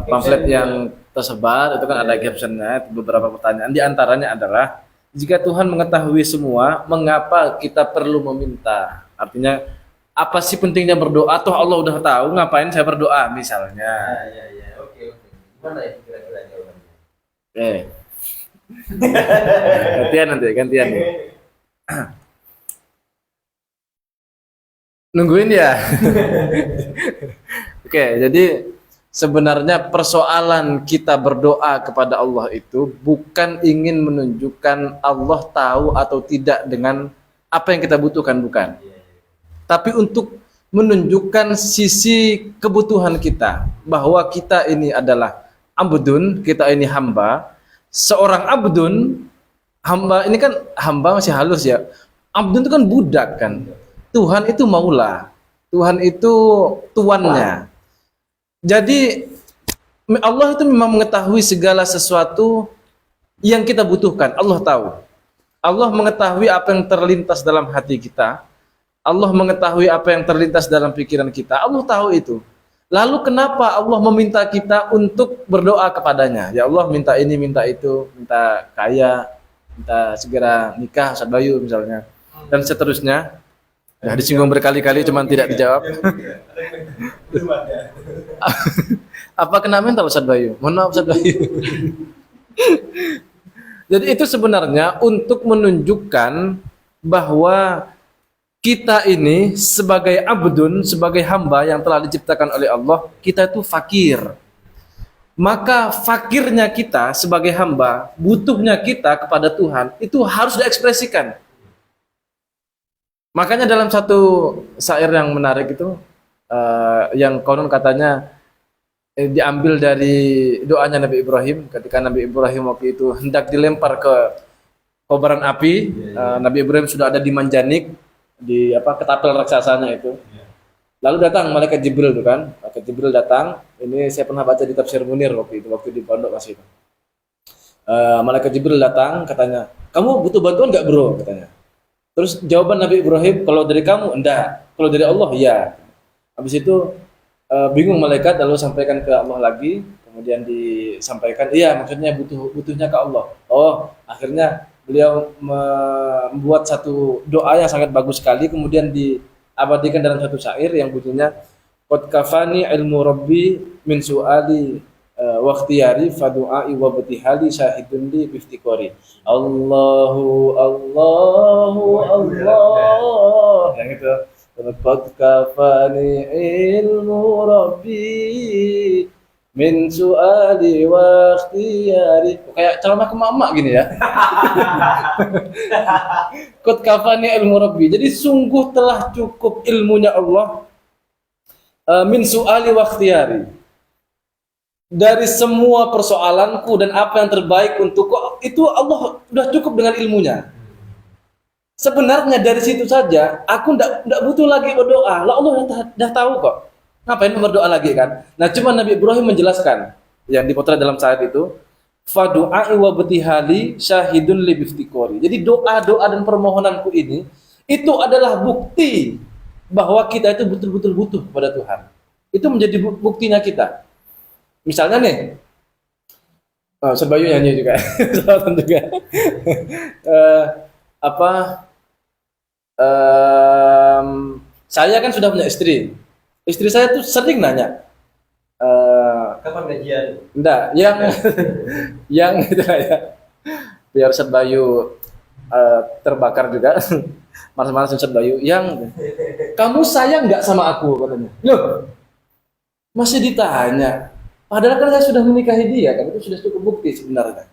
pamflet yang tersebar itu kan ada captionnya beberapa pertanyaan. Di antaranya adalah jika Tuhan mengetahui semua, mengapa kita perlu meminta? Artinya apa sih pentingnya berdoa? Toh Allah udah tahu, ngapain saya berdoa misalnya? Ya. Oke. Gimana ya kira-kira jawabannya? Gantian nih. Nungguin ya. Oke, jadi sebenarnya persoalan kita berdoa kepada Allah itu bukan ingin menunjukkan Allah tahu atau tidak dengan apa yang kita butuhkan, bukan. Tapi untuk menunjukkan sisi kebutuhan kita, bahwa kita ini adalah abdun, kita ini hamba. Seorang abdun, hamba ini kan hamba masih halus ya. Abdun itu kan budak kan. Tuhan itu maula. Tuhan itu tuannya. Jadi Allah itu memang mengetahui segala sesuatu yang kita butuhkan. Allah tahu. Allah mengetahui apa yang terlintas dalam hati kita. Allah mengetahui apa yang terlintas dalam pikiran kita. Allah tahu itu. Lalu kenapa Allah meminta kita untuk berdoa kepadanya? Ya Allah, minta ini, minta itu, minta kaya, minta segera nikah, Ustaz Bayu misalnya, dan seterusnya. Ya, disinggung berkali-kali cuman tidak dijawab. Apa kena mental Ustaz Bayu? Mohon maaf Ustaz Bayu. Jadi itu sebenarnya untuk menunjukkan bahwa kita ini sebagai abdun, sebagai hamba yang telah diciptakan oleh Allah, kita itu fakir. Maka fakirnya kita sebagai hamba, butuhnya kita kepada Tuhan, itu harus diekspresikan. Makanya dalam satu syair yang menarik itu, yang konon katanya diambil dari doanya Nabi Ibrahim, ketika Nabi Ibrahim waktu itu hendak dilempar ke kobaran api, Nabi Ibrahim sudah ada di Manjanik, di ketapel raksasanya itu. Lalu datang malaikat Jibril itu kan. Malaikat Jibril datang. Ini saya pernah baca di Tafsir Munir waktu di pondok masih itu. Malaikat Jibril datang katanya, "Kamu butuh bantuan enggak, Bro?" katanya. Terus jawaban Nabi Ibrahim, "Kalau dari kamu enggak, kalau dari Allah ya." Habis itu bingung malaikat, lalu sampaikan ke Allah lagi, kemudian disampaikan, "Iya, maksudnya butuhnya ke Allah." Oh, akhirnya beliau membuat satu doa yang sangat bagus sekali, kemudian diabadikan dalam satu syair yang bunyinya, "Qad kafani ilmu rabbi min su'ali wa ikhtiyari fa du'ai wa btihali syahidun li biftiqari." Allahu Allah. Yang itu. Qad kafani ilmu rabbi min su'ali wa ikhtiyari. Kayak ceramah ke mama gini ya. Qad kafani ilmu rabbi. Jadi sungguh telah cukup ilmunya Allah min su'ali wa ikhtiyari. dari semua persoalanku dan apa yang terbaik untukku, itu Allah sudah cukup dengan ilmunya. Sebenarnya dari situ saja aku ndak butuh lagi berdoa. Lah Allah dah tahu kok. Ngapain berdoa lagi kan? Nah, cuma Nabi Ibrahim menjelaskan yang dipotret dalam saat itu, fa du'ai wa btihali syahidun li biftikori. Jadi doa-doa dan permohonanku ini itu adalah bukti bahwa kita itu betul-betul butuh kepada Tuhan. Itu menjadi buktinya kita. Misalnya nih, Ustaz Bayu nyanyi juga, salawatan juga. Saya kan sudah punya istri. Istri saya tuh sering nanya, Kapan gajian? enggak, yang itu lah ya. Biar Ustaz Bayu terbakar juga. Malas-malas Ustaz Bayu. Yang kamu sayang nggak sama aku katanya. Loh, masih ditanya. Padahal kan saya sudah menikahi dia kan, itu sudah cukup bukti sebenarnya.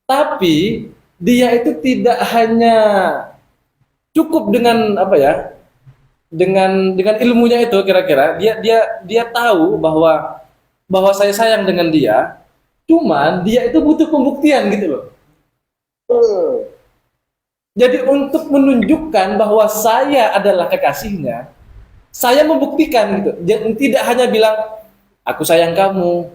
Tapi dia itu tidak hanya cukup dengan apa ya? Dengan ilmunya itu kira-kira dia tahu bahwa saya sayang dengan dia, cuman dia itu butuh pembuktian gitu loh. Jadi untuk menunjukkan bahwa saya adalah kekasihnya, saya membuktikan gitu. Tidak hanya bilang aku sayang kamu,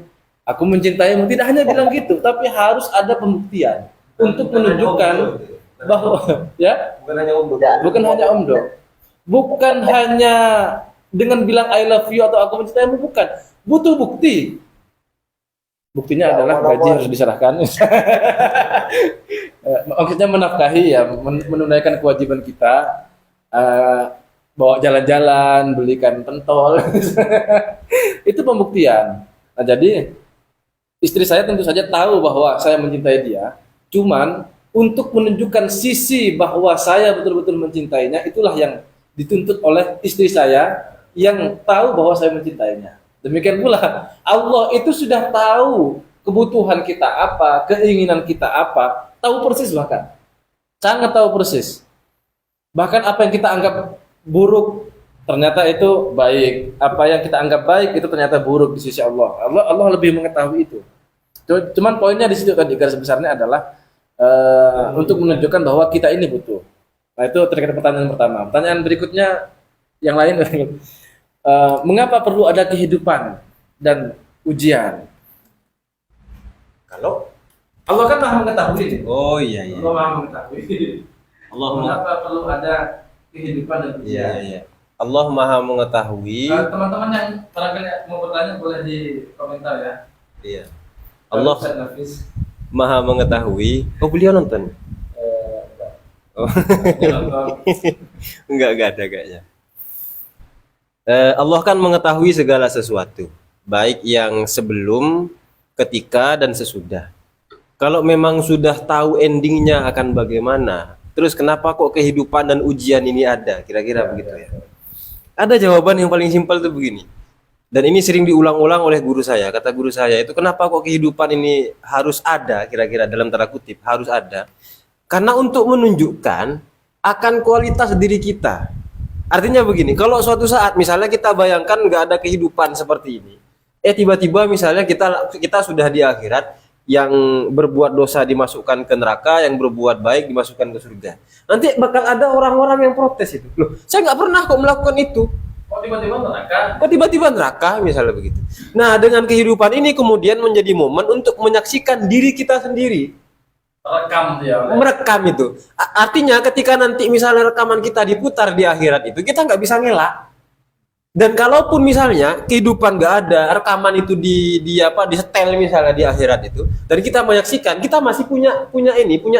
aku mencintaimu, tidak hanya bilang gitu, tapi harus ada pembuktian untuk menunjukkan bahwa ya Bukan hanya umroh. bukan hanya omdo, bukan hanya dengan bilang I love you atau aku mencintaimu, bukan, butuh bukti. Buktinya adalah gaji harus diserahkan. Maksudnya menafkahi ya, menunaikan kewajiban kita, bawa jalan-jalan, belikan pentol. Itu pembuktian. Nah, jadi istri saya tentu saja tahu bahwa saya mencintai dia, cuman untuk menunjukkan sisi bahwa saya betul-betul mencintainya, itulah yang dituntut oleh istri saya yang tahu bahwa saya mencintainya. Demikian pula Allah itu sudah tahu kebutuhan kita apa, keinginan kita apa, tahu persis, bahkan sangat tahu persis. Bahkan apa yang kita anggap buruk ternyata itu baik, apa yang kita anggap baik itu ternyata buruk di sisi Allah. Allah lebih mengetahui itu. Cuman poinnya di situ tadi, garis besarnya adalah untuk menunjukkan bahwa kita ini butuh. Nah, itu terkait pertanyaan pertama. Pertanyaan berikutnya yang lain, mengapa perlu ada kehidupan dan ujian? Kalau Allah kan maha mengetahui. Oh iya iya. Allah maha mengetahui. Allah Mengapa perlu ada kehidupan dan ujian? iya. Allah Maha mengetahui. Teman-teman yang barangkali mau bertanya boleh di komentar ya. Iya. Allah Ustaz Nafis. Maha mengetahui. Oh, beliau nonton? Oh. Enggak ada kayaknya. Allah kan mengetahui segala sesuatu, baik yang sebelum, ketika, dan sesudah. Kalau memang sudah tahu endingnya akan bagaimana, terus kenapa kok kehidupan dan ujian ini ada? Kira-kira begitu ya. Ada jawaban yang paling simpel tuh begini. Dan ini sering diulang-ulang oleh guru saya. Kata guru saya itu, kenapa kok kehidupan ini harus ada, kira-kira dalam tanda kutip, harus ada. Karena untuk menunjukkan akan kualitas diri kita. Artinya begini, kalau suatu saat misalnya kita bayangkan nggak ada kehidupan seperti ini, tiba-tiba misalnya kita sudah di akhirat, yang berbuat dosa dimasukkan ke neraka, yang berbuat baik dimasukkan ke surga. Nanti bakal ada orang-orang yang protes itu. Loh, saya nggak pernah kok melakukan itu. Kok tiba-tiba neraka? Kok tiba-tiba neraka misalnya begitu. Nah, dengan kehidupan ini kemudian menjadi momen untuk menyaksikan diri kita sendiri. Rekam dia. Merekam itu. Artinya ketika nanti misalnya rekaman kita diputar di akhirat itu, kita nggak bisa ngelak. Dan kalaupun misalnya kehidupan nggak ada, rekaman itu disetel misalnya di akhirat itu, dan kita menyaksikan, kita masih punya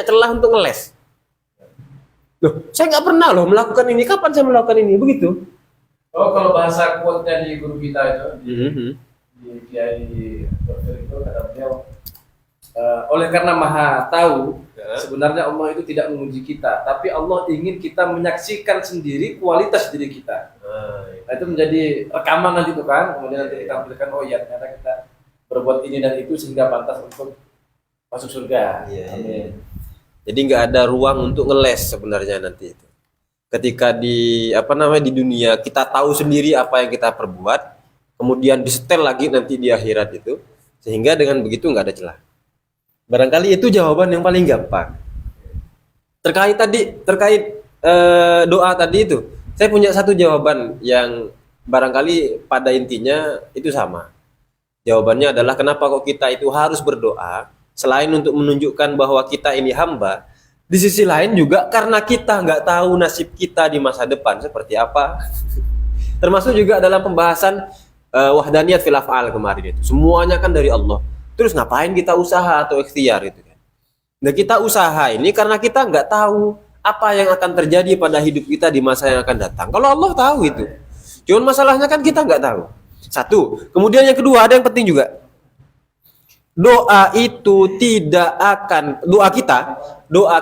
celah untuk ngeles. Loh, saya nggak pernah loh melakukan ini. Kapan saya melakukan ini? Begitu. Oh, kalau bahasa quote-nya di guru kita itu, di Kiai Dokter itu kata beliau, oleh karena Maha tahu, sebenarnya Allah itu tidak menguji kita, tapi Allah ingin kita menyaksikan sendiri kualitas diri kita. Nah, itu menjadi rekaman nanti itu kan, kemudian nanti kita tampilkan, oh iya ternyata kita berbuat ini dan itu sehingga pantas untuk masuk surga. Amin. Jadi nggak ada ruang untuk ngeles sebenarnya nanti itu. Ketika di dunia kita tahu sendiri apa yang kita perbuat, kemudian disetel lagi nanti di akhirat itu, Sehingga dengan begitu nggak ada celah. Barangkali itu jawaban yang paling gampang. Terkait doa tadi itu, saya punya satu jawaban yang barangkali pada intinya itu sama. Jawabannya adalah kenapa kok kita itu harus berdoa, selain untuk menunjukkan bahwa kita ini hamba, di sisi lain juga karena kita nggak tahu nasib kita di masa depan seperti apa. Termasuk juga dalam pembahasan wahdaniyat fil af'al kemarin itu. Semuanya kan dari Allah. Terus ngapain kita usaha atau ikhtiar itu kan? Nah, kita usaha ini karena kita nggak tahu apa yang akan terjadi pada hidup kita di masa yang akan datang. Kalau Allah tahu itu. Cuman masalahnya kan kita nggak tahu. Satu. Kemudian yang kedua ada yang penting juga. Doa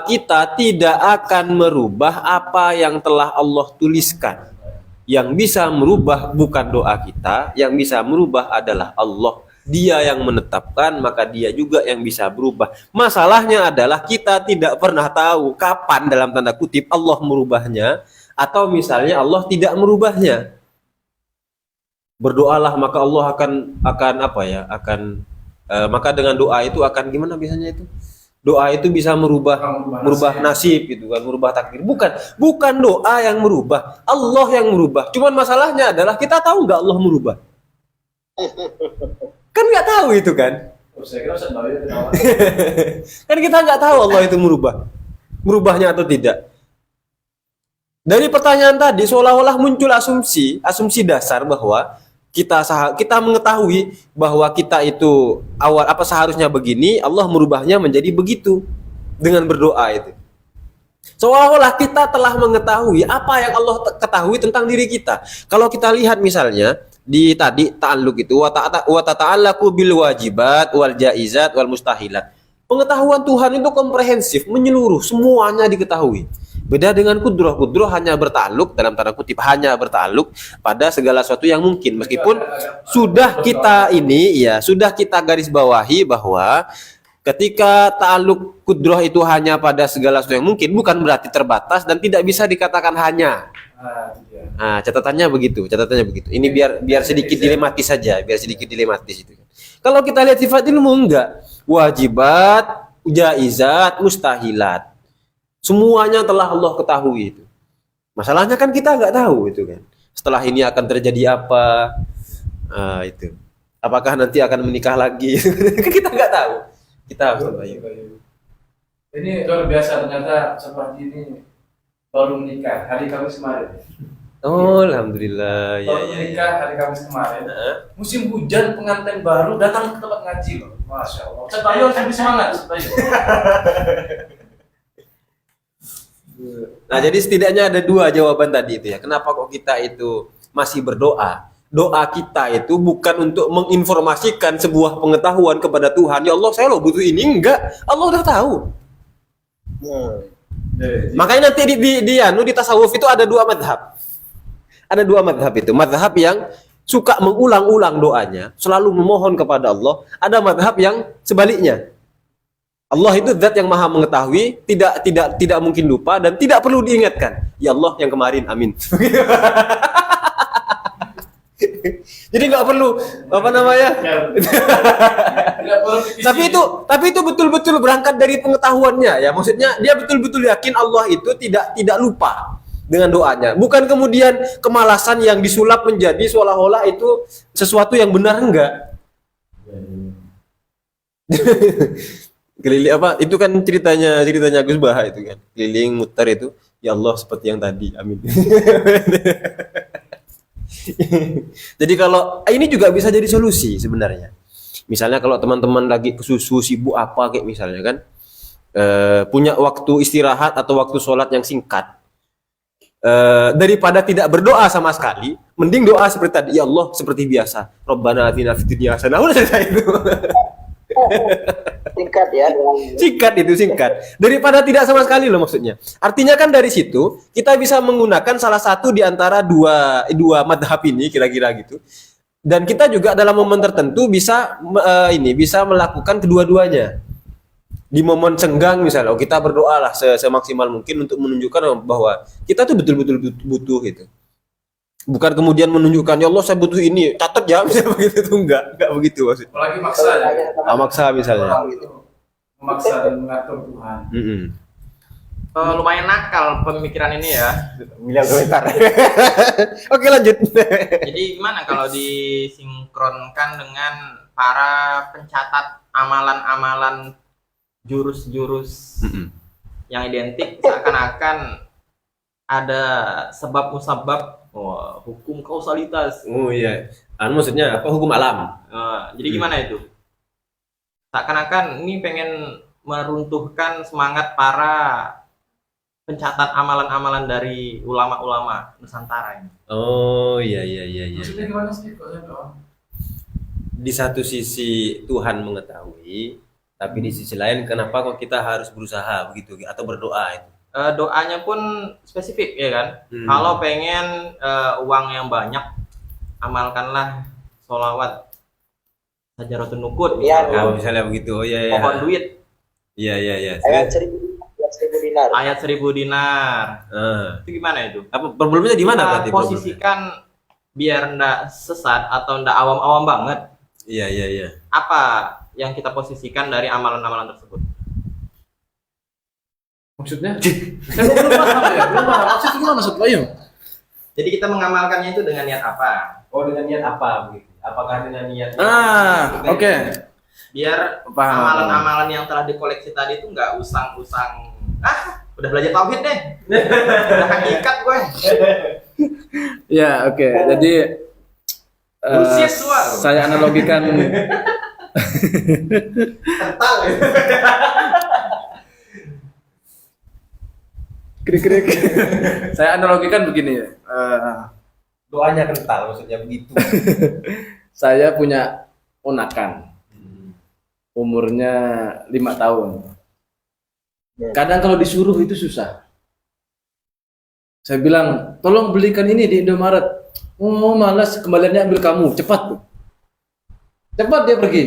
kita tidak akan merubah apa yang telah Allah tuliskan. Yang bisa merubah bukan doa kita, yang bisa merubah adalah Allah. Dia yang menetapkan, maka dia juga yang bisa berubah. Masalahnya adalah kita tidak pernah tahu kapan dalam tanda kutip Allah merubahnya, atau misalnya Allah tidak merubahnya. Berdoalah maka Allah maka dengan doa itu akan gimana biasanya itu? Doa itu bisa merubah nasib gitu kan, merubah takdir. Bukan doa yang merubah, Allah yang merubah. Cuman masalahnya adalah kita tahu nggak Allah merubah? Kan nggak tahu itu kan? Kan kita nggak tahu Allah itu merubahnya atau tidak. Dari pertanyaan tadi seolah-olah muncul asumsi dasar bahwa kita mengetahui bahwa kita itu seharusnya begini, Allah merubahnya menjadi begitu dengan berdoa itu. Seolah-olah kita telah mengetahui apa yang Allah ketahui tentang diri kita. Kalau kita lihat misalnya di tadi ta'alluq itu wa ta'allaqu bil wajibat wal jaizat wal mustahilat. Pengetahuan Tuhan itu komprehensif, menyeluruh, semuanya diketahui. Beda dengan kudroh hanya bertakluk dalam tanda kutip hanya bertakluk pada segala sesuatu yang mungkin, meskipun sudah kita garis bawahi bahwa ketika ta'aluk kudroh itu hanya pada segala sesuatu yang mungkin bukan berarti terbatas dan tidak bisa dikatakan hanya. Nah, catatannya begitu. Ini biar sedikit dilematis saja, itu. Kalau kita lihat sifat ilmu enggak, wajibat, jaizat, mustahilat. Semuanya telah Allah ketahui itu. Masalahnya kan kita nggak tahu itu kan. Setelah ini akan terjadi apa? Itu. Apakah nanti akan menikah lagi? Kita nggak tahu. Kita harus tabayun. Ini luar biasa, ternyata seperti ini baru menikah hari Kamis kemarin. Oh, alhamdulillah. Baru menikah hari Kamis kemarin. Musim hujan, pengantin baru datang ke tempat ngaji loh. Masya Allah. Sebayun lebih semangat. Nah, jadi setidaknya ada dua jawaban tadi itu ya. Kenapa kok kita itu masih berdoa? Doa kita itu bukan untuk menginformasikan sebuah pengetahuan kepada Tuhan. Ya Allah, saya butuh ini. Enggak. Allah udah tahu. Makanya nanti di tasawuf itu ada dua madhab. Ada dua madhab itu. Madhab yang suka mengulang-ulang doanya, selalu memohon kepada Allah. Ada madhab yang sebaliknya. Allah itu zat yang maha mengetahui, tidak mungkin lupa dan tidak perlu diingatkan. Ya Allah yang kemarin, amin. Jadi nggak perlu tapi itu betul-betul berangkat dari pengetahuannya ya. Maksudnya dia betul-betul yakin Allah itu tidak lupa dengan doanya. Bukan kemudian kemalasan yang disulap menjadi seolah-olah itu sesuatu yang benar, enggak. Keliling itu kan ceritanya Gus Baha itu kan, keliling muter itu, ya Allah seperti yang tadi, amin. Jadi kalau ini juga bisa jadi solusi sebenarnya. Misalnya kalau teman-teman lagi kesusu sibuk apa kayak misalnya kan, punya waktu istirahat atau waktu sholat yang singkat, daripada tidak berdoa sama sekali, mending doa seperti tadi, ya Allah seperti biasa, Rabbana atina fid dunya hasanah, udah selesai itu. Singkat daripada tidak sama sekali loh maksudnya. Artinya kan dari situ kita bisa menggunakan salah satu di antara dua madhab ini kira-kira gitu. Dan kita juga dalam momen tertentu bisa melakukan kedua-duanya. Di momen senggang misalnya, kita berdoa lah semaksimal mungkin untuk menunjukkan bahwa kita tuh betul-betul butuh gitu. Bukan kemudian menunjukkan ya Allah saya butuh ini, catat ya, misalnya begitu tuh enggak begitu maksudnya. Apalagi maksa ya. Maksa misalnya. Memaksa dan mengatur Tuhan. Lumayan nakal pemikiran ini ya. Bilang komentar. Oke lanjut. Jadi gimana kalau disinkronkan dengan para pencatat amalan-amalan jurus-jurus yang identik, seakan-akan ada sebab musabab, hukum kausalitas. Oh iya. Maksudnya apa, hukum alam? Jadi gimana itu? Seakan-akan ini pengen meruntuhkan semangat para pencatat amalan-amalan dari ulama-ulama Nusantara ini. Oh iya. Maksudnya gimana sih? Kok saya doang? Di satu sisi Tuhan mengetahui, tapi di sisi lain kenapa kok kita harus berusaha begitu atau berdoa itu? Doanya pun spesifik ya kan. Kalau pengen uang yang banyak, amalkanlah sholawat Sajaratun Nuqud Oh, misalkan. misalnya begitu. Oh iya. Pohon duit Iya. Ayat 1000 dinar. ayat 1000 dinar. Itu gimana itu? Apa problemnya di mana Kita berarti? problemnya? posisikan biar ndak sesat atau ndak awam-awam banget. Iya. Apa yang kita posisikan dari amalan-amalan tersebut? Maksudnya? Saya belum paham ya. Belum paham. Maksudnya gimana maksud Bayu? Jadi kita mengamalkannya itu dengan niat apa? Oh, dengan niat apa begitu? Apakah dengan niat Oke. Biar Paham. amalan-amalan yang telah dikoleksi tadi itu nggak usang-usang. Udah belajar tauhid deh. Udah hakikat gue. Ya, oke. Jadi Bullshit semua. saya analogikan Kental ya. krik-krik. Saya analogikan begini ya. doanya kental maksudnya begitu. Saya punya ponakan. Umurnya 5 tahun. Kadang kalau disuruh itu susah. Saya bilang, tolong belikan ini di Indomaret. Oh, malas, kembaliannya ambil kamu, cepat tuh. Cepat dia pergi.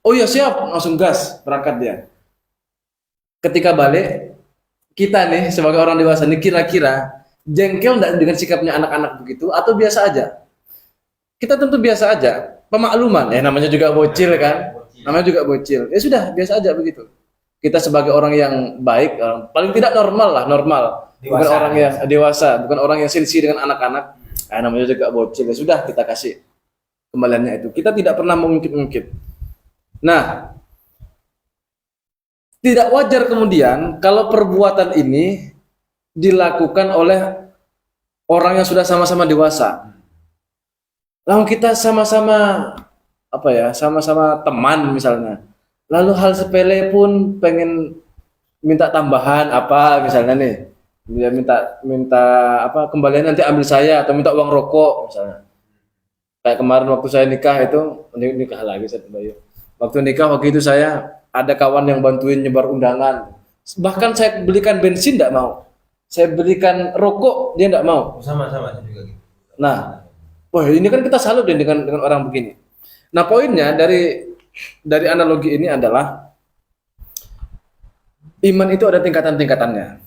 Oh iya siap, langsung gas, berangkat dia. Ketika balik, kita nih sebagai orang dewasa nih kira-kira jengkel enggak dengan sikapnya anak-anak begitu atau biasa aja? Kita tentu biasa aja, pemakluman. Namanya juga bocil kan? Namanya juga bocil. Ya sudah, biasa aja begitu. Kita sebagai orang yang baik, paling tidak normal lah, normal. Bukan orang yang dewasa, bukan orang yang sensi dengan anak-anak. Namanya juga bocil. Ya sudah, kita kasih kembaliannya itu. Kita tidak pernah mengungkit-ungkit. Nah, tidak wajar kemudian kalau perbuatan ini dilakukan oleh orang yang sudah sama-sama dewasa. Lalu kita sama-sama sama-sama teman misalnya. Lalu hal sepele pun pengen minta tambahan apa misalnya nih. Dia minta apa kembalian nanti ambil saya atau minta uang rokok misalnya. Kayak kemarin waktu saya nikah itu, nikah lagi saya Bayu. Waktu nikah waktu itu saya ada kawan yang bantuin nyebar undangan. Bahkan saya belikan bensin enggak mau. Saya belikan rokok dia enggak mau. Sama-sama juga gitu. Nah, wah ini kan kita salut deh dengan orang begini. Nah, poinnya dari analogi ini adalah iman itu ada tingkatan-tingkatannya.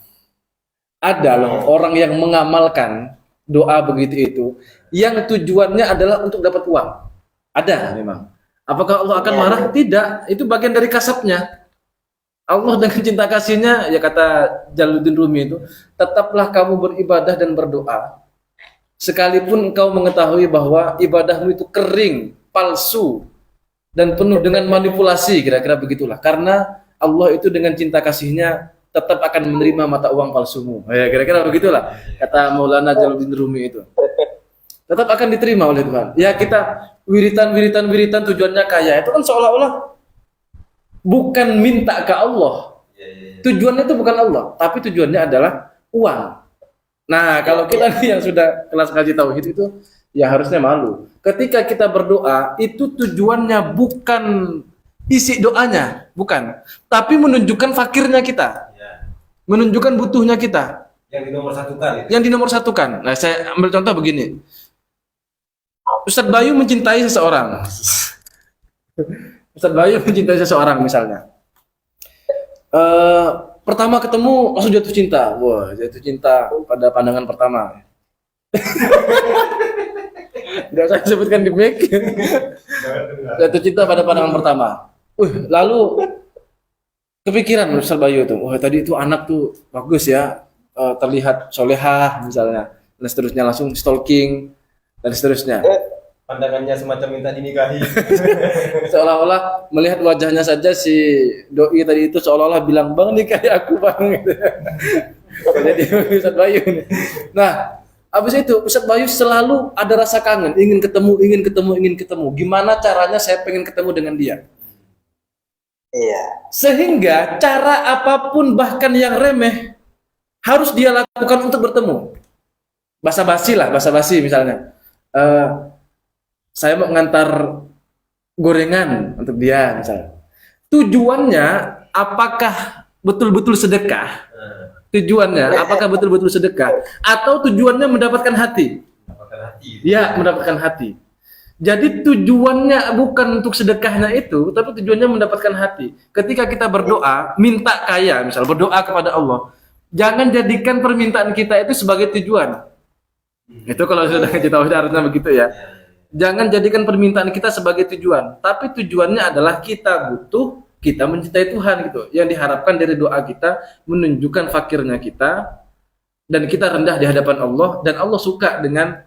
Ada loh orang yang mengamalkan doa begitu itu yang tujuannya adalah untuk dapat uang. Ada memang. Apakah Allah akan marah? Tidak. Itu bagian dari kasabnya. Allah dengan cinta kasihnya, ya kata Jalaluddin Rumi itu, tetaplah kamu beribadah dan berdoa. Sekalipun engkau mengetahui bahwa ibadahmu itu kering, palsu, dan penuh dengan manipulasi, kira-kira begitulah. Karena Allah itu dengan cinta kasihnya tetap akan menerima mata uang palsumu. Ya, kira-kira begitulah kata Maulana Jalaluddin Rumi itu. Tetap akan diterima oleh Tuhan. Ya kita wiritan tujuannya kaya. Itu kan seolah-olah bukan minta ke Allah. Tujuannya itu bukan Allah, tapi tujuannya adalah uang. Nah, kalau kita nih yang sudah kelas ngaji tauhid itu ya harusnya malu. Ketika kita berdoa, itu tujuannya bukan isi doanya, bukan. Tapi menunjukkan fakirnya kita. Menunjukkan butuhnya kita. Yang dinomorsatukan itu. Yang dinomorsatukan. Nah, saya ambil contoh begini. Ustadz Bayu mencintai seseorang. Ustadz Bayu mencintai seseorang misalnya. Pertama ketemu langsung jatuh cinta. Wah, jatuh cinta pada pandangan pertama. Nggak saya sebutkan di mic. Jatuh cinta pada pandangan pertama. Lalu kepikiran Ustaz Bayu tuh, wah tadi itu anak tuh bagus ya, terlihat solehah misalnya, dan seterusnya, langsung stalking dan seterusnya. Pandangannya semacam minta dinikahi. Seolah-olah melihat wajahnya saja si doi tadi itu seolah-olah bilang, bang nikahi aku bang. Gitu. Jadi Ustaz Bayu nih. Nah, habis itu Ustaz Bayu selalu ada rasa kangen, ingin ketemu. Gimana caranya saya pengen ketemu dengan dia? Iya. Sehingga cara apapun bahkan yang remeh harus dia lakukan untuk bertemu. Basa-basi misalnya. Saya mau ngantar gorengan untuk dia misalnya. Tujuannya apakah betul-betul sedekah? Tujuannya apakah betul-betul sedekah? Atau tujuannya mendapatkan hati? Ya, mendapatkan hati. Jadi tujuannya bukan untuk sedekahnya itu, tapi tujuannya mendapatkan hati. Ketika kita berdoa, minta kaya, misal berdoa kepada Allah, jangan jadikan permintaan kita itu sebagai tujuan. Itu kalau sudah kita harusnya begitu ya. Jangan jadikan permintaan kita sebagai tujuan, tapi tujuannya adalah kita butuh, kita mencintai Tuhan gitu. Yang diharapkan dari doa kita menunjukkan fakirnya kita dan kita rendah di hadapan Allah, dan Allah suka dengan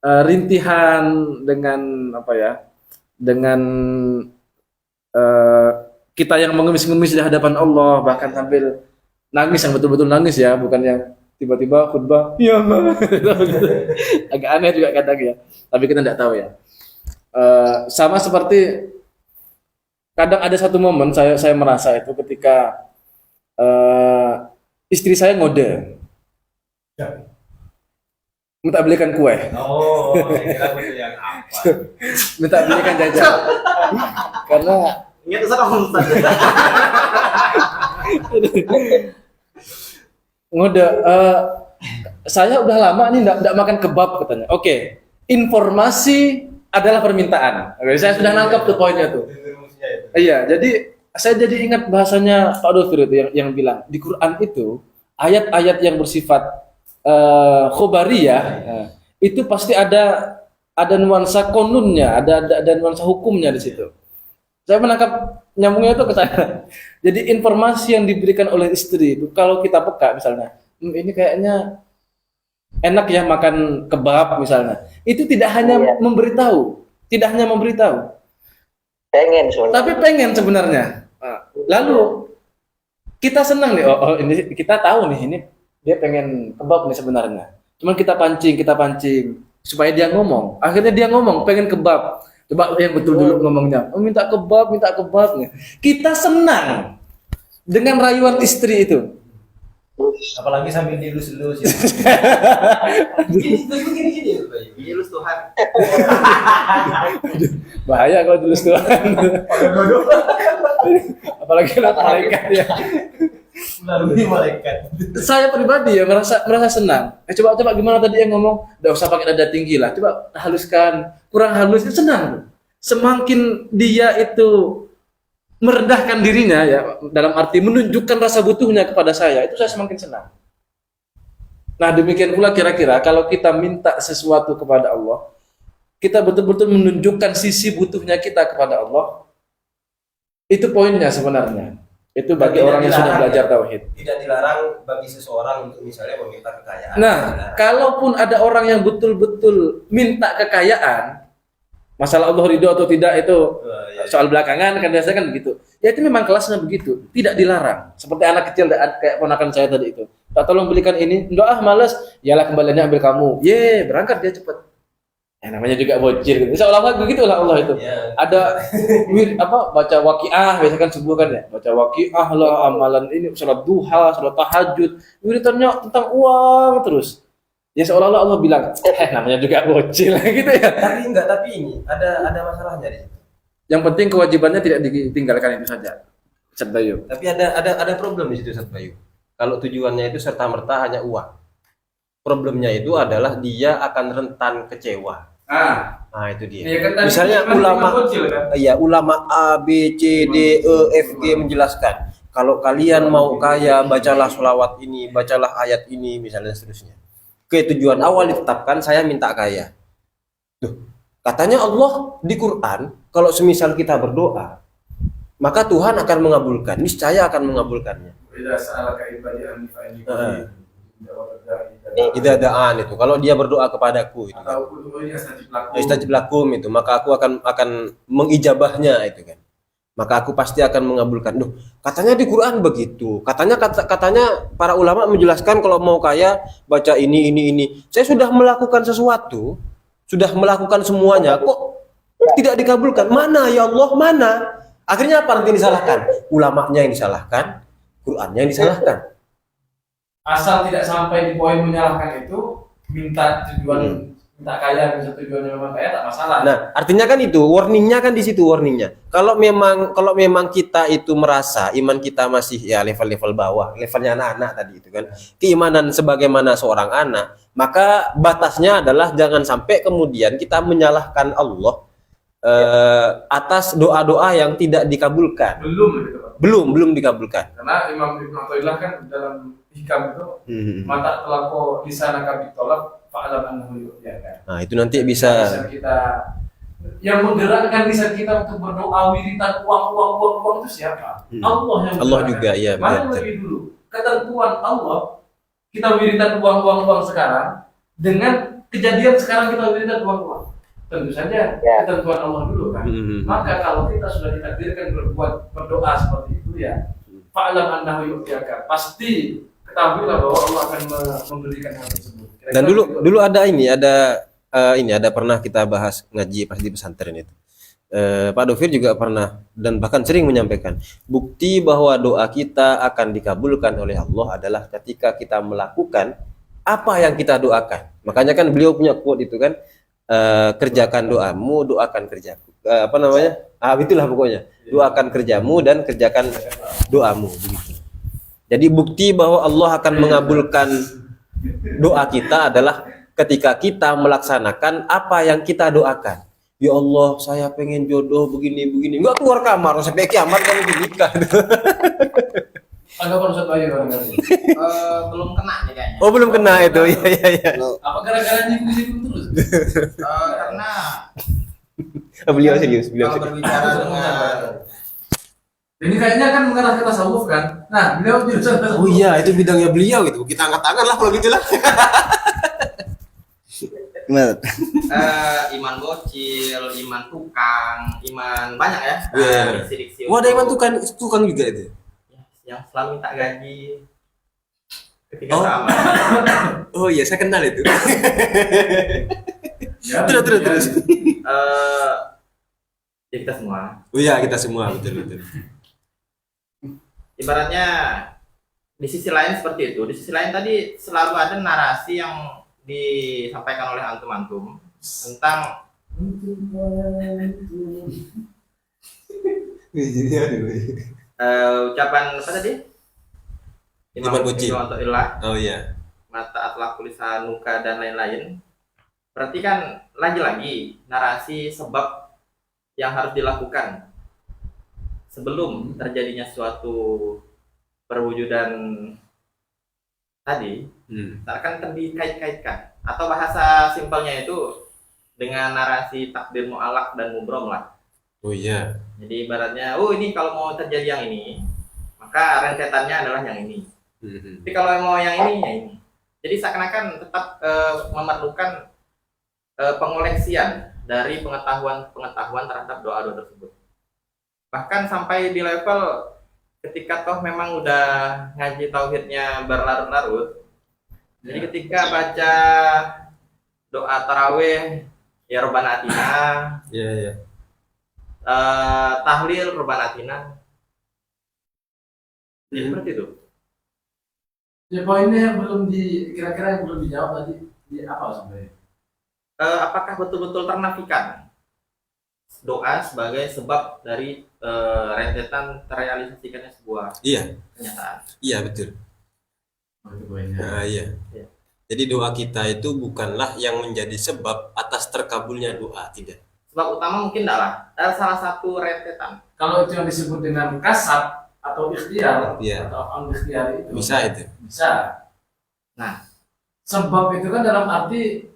rintihan, dengan apa ya? Dengan kita yang mengemis-ngemis di hadapan Allah, bahkan sambil nangis, yang betul-betul nangis ya, bukan yang tiba-tiba khutbah, iya agak aneh juga kadang ya, tapi kita tidak tahu ya. Sama seperti kadang ada satu momen saya merasa itu ketika istri saya ngode, minta belikan kue, Kira betul yang apa? minta belikan jajan, karena Ingat sama Ustaz. ngode, saya udah lama nih enggak makan kebab katanya. Oke, informasi adalah permintaan. Oke, saya sudah nangkap tuh poinnya tuh. Iya, jadi saya jadi ingat bahasanya Pak Dofir itu yang bilang di Quran itu ayat-ayat yang bersifat khobariyah itu pasti ada nuansa konunnya, ada nuansa hukumnya di situ. Saya menangkap nyambungnya itu ke saya. Jadi informasi yang diberikan oleh istri itu kalau kita peka misalnya, ini kayaknya enak ya makan kebab misalnya. Itu tidak hanya memberitahu, Pengen sebenarnya. tapi pengen sebenarnya. Lalu kita senang nih, ini kita tahu nih, ini dia pengen kebab nih sebenarnya. Cuman kita pancing supaya dia ngomong. Akhirnya dia ngomong pengen kebab. Coba yang betul dulu ngomongnya. Minta kebab. Kita senang dengan rayuan istri itu. Apalagi sambil dielus-elus. Gini lu Tuhan. Bahaya kalau dulu Tuhan. Apalagi lihat malaikat ya. Melalui malaikat. Saya pribadi ya merasa senang. Coba gimana tadi yang ngomong? Enggak usah pakai nada tinggi lah. Coba haluskan, kurang halus itu senang. Semakin dia itu merendahkan dirinya ya, dalam arti menunjukkan rasa butuhnya kepada saya, itu saya semakin senang. Nah, demikian pula kira-kira kalau kita minta sesuatu kepada Allah, kita betul-betul menunjukkan sisi butuhnya kita kepada Allah. Itu poinnya sebenarnya. Itu bagi orang yang sudah belajar tauhid. Tidak dilarang bagi seseorang untuk misalnya meminta kekayaan. Nah, kalaupun ada orang yang betul-betul minta kekayaan, masalah Allah ridho atau tidak itu soal belakangan, kan biasanya kan begitu. Ya itu memang kelasnya begitu, tidak dilarang. Seperti anak kecil kayak ponakan saya tadi itu. Tak tolong belikan ini, doa malas, yalah kembaliannya ambil kamu. Berangkat dia cepat. Namanya juga bocil gitu. Seolah-olah begitulah Allah itu. Ada baca waqiah, biasanya kan subuh kan ya. Baca waqiah lah, amalan ini, salat duha, salat tahajud. Wiridannya tentang uang terus. Ya seolah-olah Allah bilang, namanya juga bocil gitu ya. Tapi ini ada masalahnya di situ. Yang penting kewajibannya tidak ditinggalkan itu saja. Ustaz Bayu. Tapi ada problem di situ Ustaz Bayu. Kalau tujuannya itu serta-merta hanya uang. Problemnya itu adalah dia akan rentan kecewa. Nah, itu dia. Ya, kan, misalnya ulama A, B, C, D, E, F, G menjelaskan, kalau kalian mau kaya, bacalah sholawat ini, bacalah ayat ini, misalnya seterusnya. Oke, tujuan awal ditetapkan saya minta kaya. Katanya Allah di Quran, kalau semisal kita berdoa, maka Tuhan akan mengabulkan, niscaya akan mengabulkannya. Idza sa'alaka ibadi anni fa inni Heeh. qarib. Tidak adaan itu. Kalau dia berdoa kepadaku itu. Atau udhuni astajib lakum. Istajib lakum itu, maka aku akan mengijabahnya itu kan. Maka aku pasti akan mengabulkan. Duh, katanya di Quran begitu. Katanya para ulama menjelaskan kalau mau kaya baca ini. Saya sudah melakukan sesuatu, sudah melakukan semuanya, kok tidak dikabulkan? Mana ya Allah, mana? Akhirnya apa nanti disalahkan? Ulamanya yang disalahkan, Qurannya yang disalahkan. Asal tidak sampai di poin menyalahkan itu, minta tujuan minta kaya, minta tujuannya memang kaya tak masalah. Nah, artinya kan itu warningnya kan di situ warningnya. Kalau memang kita itu merasa iman kita masih ya level-level bawah, levelnya anak-anak tadi itu kan. Keimanan sebagaimana seorang anak, maka batasnya adalah jangan sampai kemudian kita menyalahkan Allah atas doa-doa yang tidak dikabulkan. Belum dikabulkan. Karena Imam Ibnu Athaillah kan dalam hikam itu mata telako di sana kami tolak fa'alam annahu yu'tiaka. Nah, itu nanti bisa Lisan kita yang menggerakkan lisan kita untuk berdoa wiritan uang itu siapa? Allah yang Allah menggerakkan. juga, iya, Mana betul. lebih dulu ketentuan Allah kita wiritan uang sekarang dengan kejadian sekarang kita wiritan uang. Tentu saja Ya. ketentuan Allah dulu kan. Maka kalau kita sudah ditakdirkan berdoa seperti itu ya, fa'alam annahu yu'tiaka. Pasti ketahuilah bahwa Allah akan memberikan hal tersebut. Kira-kira dan begitu. dulu ada pernah kita bahas ngaji pas di pesantren itu. Pak Dovir juga pernah dan bahkan sering menyampaikan bukti bahwa doa kita akan dikabulkan oleh Allah adalah ketika kita melakukan apa yang kita doakan. Makanya kan beliau punya quote itu kan, kerjakan doamu, doakan kerjaku. Itulah pokoknya. Doakan kerjamu dan kerjakan doamu begitu. Jadi bukti bahwa Allah akan mengabulkan doa kita adalah ketika kita melaksanakan apa yang kita doakan. Ya Allah, saya pengen jodoh begini. Enggak keluar kamar sampai kiamat kamu nikah. Anggapan Ustaz Bayu barangkali. Belum kena nih kayaknya. Oh, belum kena itu. Iya. Apa gara-gara nyinggung terus? Karena Beliau serius. kalau berbicara dengan Ini kayaknya kan mengarah ke tasawuf kan? Nah, beliau jurusan tasawuf. Oh iya, itu bidangnya beliau gitu. Kita angkat tangan lah kalau gitu lah. Gimana? iman bocil, iman tukang, iman banyak ya. Iya. Diksi-diksi Wah, ada iman untuk- tukang juga itu. yang selalu minta gaji ketika Oh. beramal. Oh iya, saya kenal itu. Ya, Terus. Ya kita semua. Oh iya, kita semua betul. Ibaratnya di sisi lain seperti itu. Di sisi lain tadi selalu ada narasi yang disampaikan oleh antum-antum tentang ucapan apa tadi? Iman bocil. Ilah, Oh iya. mata atlak tulisan muka dan lain-lain. Berarti kan lagi-lagi narasi sebab yang harus dilakukan sebelum terjadinya suatu perwujudan tadi akan dikait-kaitkan, atau bahasa simpelnya itu dengan narasi takdir mu'alaq dan mubrom lah. Oh iya. Jadi ibaratnya, oh ini kalau mau terjadi yang ini, maka rentetannya adalah yang ini. Tapi kalau mau yang ini, ya ini. Jadi seakan-akan tetap memerlukan pengoleksian dari pengetahuan terhadap doa-doa tersebut. Bahkan sampai di level ketika toh memang udah ngaji tauhidnya berlarut-larut. Jadi ketika baca doa tarawih, ya Rabbana Atina, Iya. tahlil Rabbana Atina. Jadi seperti itu. Ya poinnya yang kira-kira yang belum dijawab tadi di apa sebenarnya? Apakah betul-betul ternafikan doa sebagai sebab dari rentetan terrealisasikannya sebuah Iya. kenyataan? Iya, betul. Oh, itu poinnya. Nah, iya. Iya. Jadi doa kita itu bukanlah yang menjadi sebab atas terkabulnya doa, tidak. Sebab utama mungkin adalah salah satu rentetan. Kalau itu yang disebut dengan kasab atau ikhtiar Iya. atau al-ikhtiar itu Bisa itu. bisa. Nah, Sebab itu kan dalam arti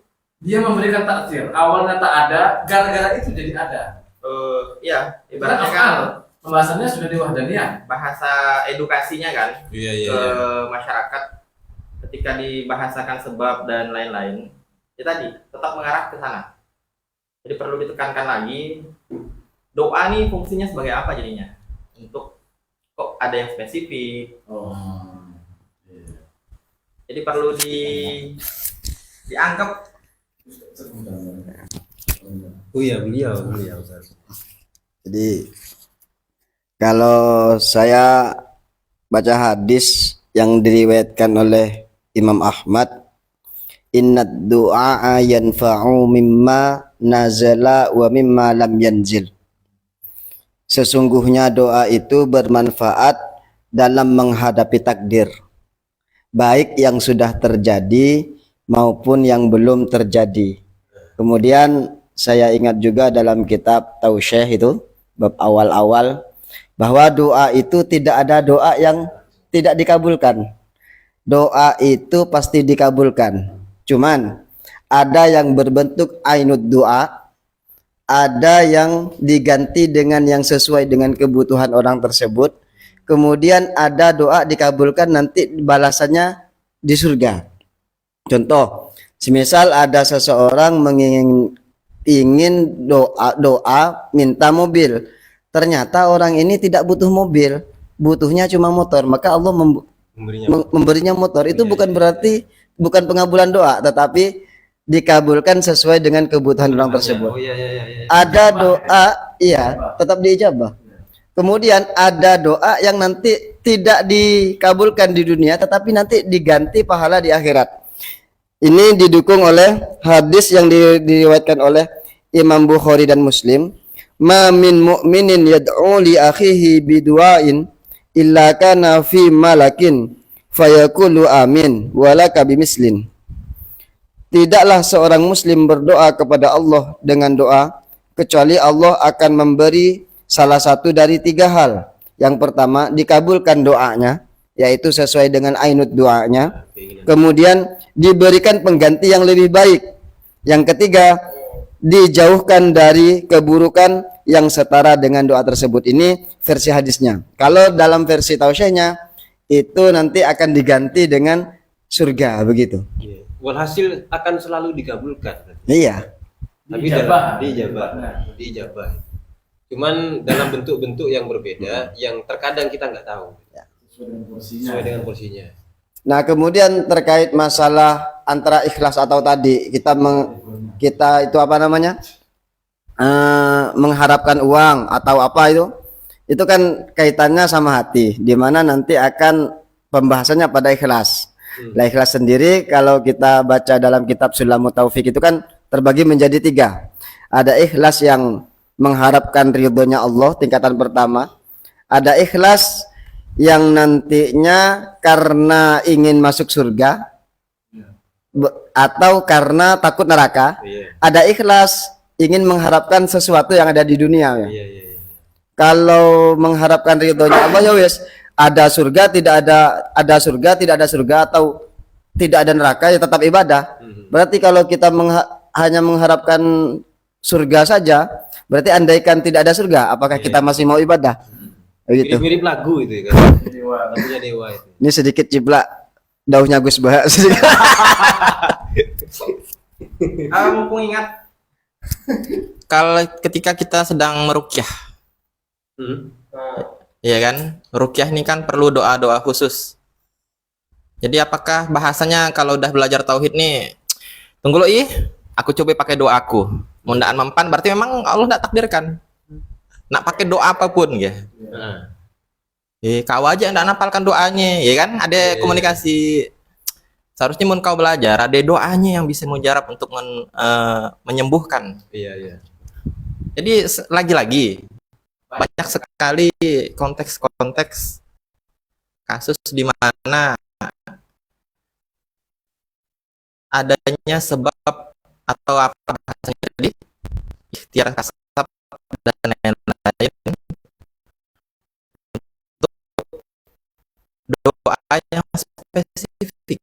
Dia memberikan takdir. Awalnya tak ada, gara-gara itu jadi ada. Ya, Ibarat ibaratnya kan afal. Pembahasannya sudah di wahdaniyah. bahasa edukasinya kan Iya, ke masyarakat ketika dibahasakan sebab dan lain-lain. Ya tadi tetap mengarah ke sana. Jadi perlu ditekankan lagi, doa nih fungsinya sebagai apa jadinya? Untuk kok ada yang spesifik. Oh. Jadi perlu dianggap. Oh iya, beliau. Jadi kalau saya baca hadis yang diriwayatkan oleh Imam Ahmad, innad du'a yanfa'u mimma nazala wa mimma lam yanzil. Sesungguhnya doa itu bermanfaat dalam menghadapi takdir, baik yang sudah terjadi maupun yang belum terjadi. Kemudian saya ingat juga dalam kitab Tausyih itu bab awal-awal bahwa doa itu tidak ada doa yang tidak dikabulkan. Doa itu pasti dikabulkan. Cuman ada yang berbentuk ainud doa, ada yang diganti dengan yang sesuai dengan kebutuhan orang tersebut. Kemudian ada doa dikabulkan nanti balasannya di surga. Contoh, semisal ada seseorang ingin doa minta mobil. Ternyata orang ini tidak butuh mobil, butuhnya cuma motor, maka Allah memberinya motor. Itu bukan berarti bukan pengabulan doa, tetapi dikabulkan sesuai dengan kebutuhan orang tersebut. Ada doa, iya, tetap diijabah. Kemudian ada doa yang nanti tidak dikabulkan di dunia, tetapi nanti diganti pahala di akhirat. Ini didukung oleh hadis yang diriwayatkan oleh Imam Bukhari dan Muslim. Ma min mu'minin yad'u li akhihi bidu'ain illa kana fi malakin fayaqulu amin walaka bimislin. Tidaklah seorang muslim berdoa kepada Allah dengan doa kecuali Allah akan memberi salah satu dari 3 hal. Yang pertama, dikabulkan doanya, yaitu sesuai dengan ainut doanya. Kemudian diberikan pengganti yang lebih baik. Yang ketiga, dijauhkan dari keburukan yang setara dengan doa tersebut. Ini versi hadisnya. Kalau dalam versi tausyihnya itu nanti akan diganti dengan surga, begitu. Walhasil akan selalu dikabulkan. Iya. Tapi diijabah. Cuman dalam bentuk-bentuk yang berbeda yang terkadang kita nggak tahu. Sesuai dengan porsinya. Nah, kemudian terkait masalah antara ikhlas atau tadi kita itu apa namanya? Mengharapkan uang atau apa itu kan kaitannya sama hati, di mana nanti akan pembahasannya pada ikhlas. Lah, ikhlas sendiri kalau kita baca dalam kitab Sulamut Taufik itu kan terbagi menjadi 3. Ada ikhlas yang mengharapkan ridhonya Allah, tingkatan pertama. Ada ikhlas yang nantinya karena ingin masuk surga atau karena takut neraka. Ada ikhlas ingin mengharapkan sesuatu yang ada di dunia. Kalau mengharapkan ridhonya Allah, ya wes, ada surga tidak ada surga tidak ada surga, atau tidak ada neraka, ya tetap ibadah. Berarti kalau kita hanya mengharapkan surga saja, berarti andaikan tidak ada surga, apakah kita masih mau ibadah? Begitu. Mirip lagu itu kan. Lagunya Dewa itu. Ini sedikit ciblak daunnya Gus Bah. Mumpung ingat kalau ketika kita sedang meruqyah, ya kan, ruqyah ini kan perlu doa-doa khusus. Jadi apakah bahasanya kalau udah belajar tauhid nih, tunggu lo aku coba pakai doaku, mundaan mempan, berarti memang Allah tidak takdirkan nak pakai doa apapun ya. Kau aja ndak napalkan doanya, ya kan? Ada komunikasi. Seharusnya mun kau belajar ada doanya yang bisa mujarab untuk menyembuhkan. Iya. Jadi lagi-lagi banyak sekali konteks-konteks kasus di mana adanya sebab atau apa bahasanya tadi, ikhtiar kasab dan lain-lain untuk doa yang spesifik.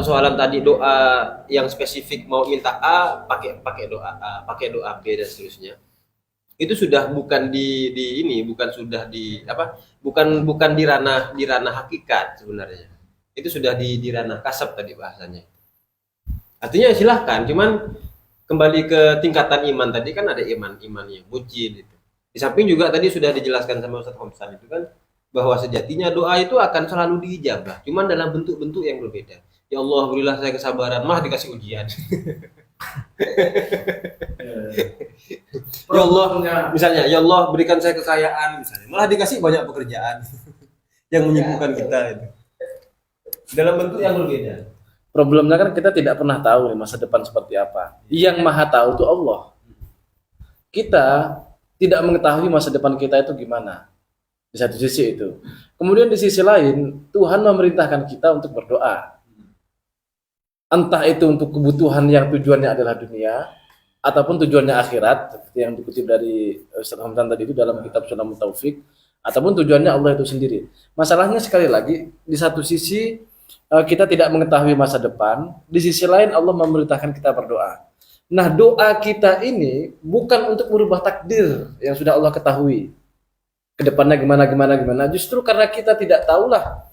Persoalan tadi doa yang spesifik mau minta A pakai doa A, pakai doa B dan seterusnya. Itu sudah bukan di ini, bukan sudah di apa? Bukan di ranah hakikat sebenarnya. Itu sudah di ranah kasab tadi bahasanya. Artinya silahkan, cuman kembali ke tingkatan iman tadi kan ada iman yang bucin itu. Di samping juga tadi sudah dijelaskan sama Ustaz Komsan itu kan bahwa sejatinya doa itu akan selalu diijabah, cuman dalam bentuk-bentuk yang berbeda. Ya Allah, berilah saya kesabaran, malah dikasih ujian. Ya Allah, misalnya, ya Allah berikan saya kekayaan, misalnya, malah dikasih banyak pekerjaan yang menyibukkan kita itu. Dalam bentuk yang berbeda. Problemnya kan kita tidak pernah tahu nih masa depan seperti apa. Yang maha tahu itu Allah. Kita tidak mengetahui masa depan kita itu gimana. Di satu sisi itu. Kemudian di sisi lain, Tuhan memerintahkan kita untuk berdoa. Entah itu untuk kebutuhan yang tujuannya adalah dunia, ataupun tujuannya akhirat, seperti yang dikutip dari Ustaz Hamdan tadi itu dalam kitab Sulamut Taufik, ataupun tujuannya Allah itu sendiri. Masalahnya sekali lagi, di satu sisi kita tidak mengetahui masa depan, di sisi lain Allah memerintahkan kita berdoa. Nah, doa kita ini bukan untuk merubah takdir yang sudah Allah ketahui. Kedepannya gimana. Justru karena kita tidak tahulah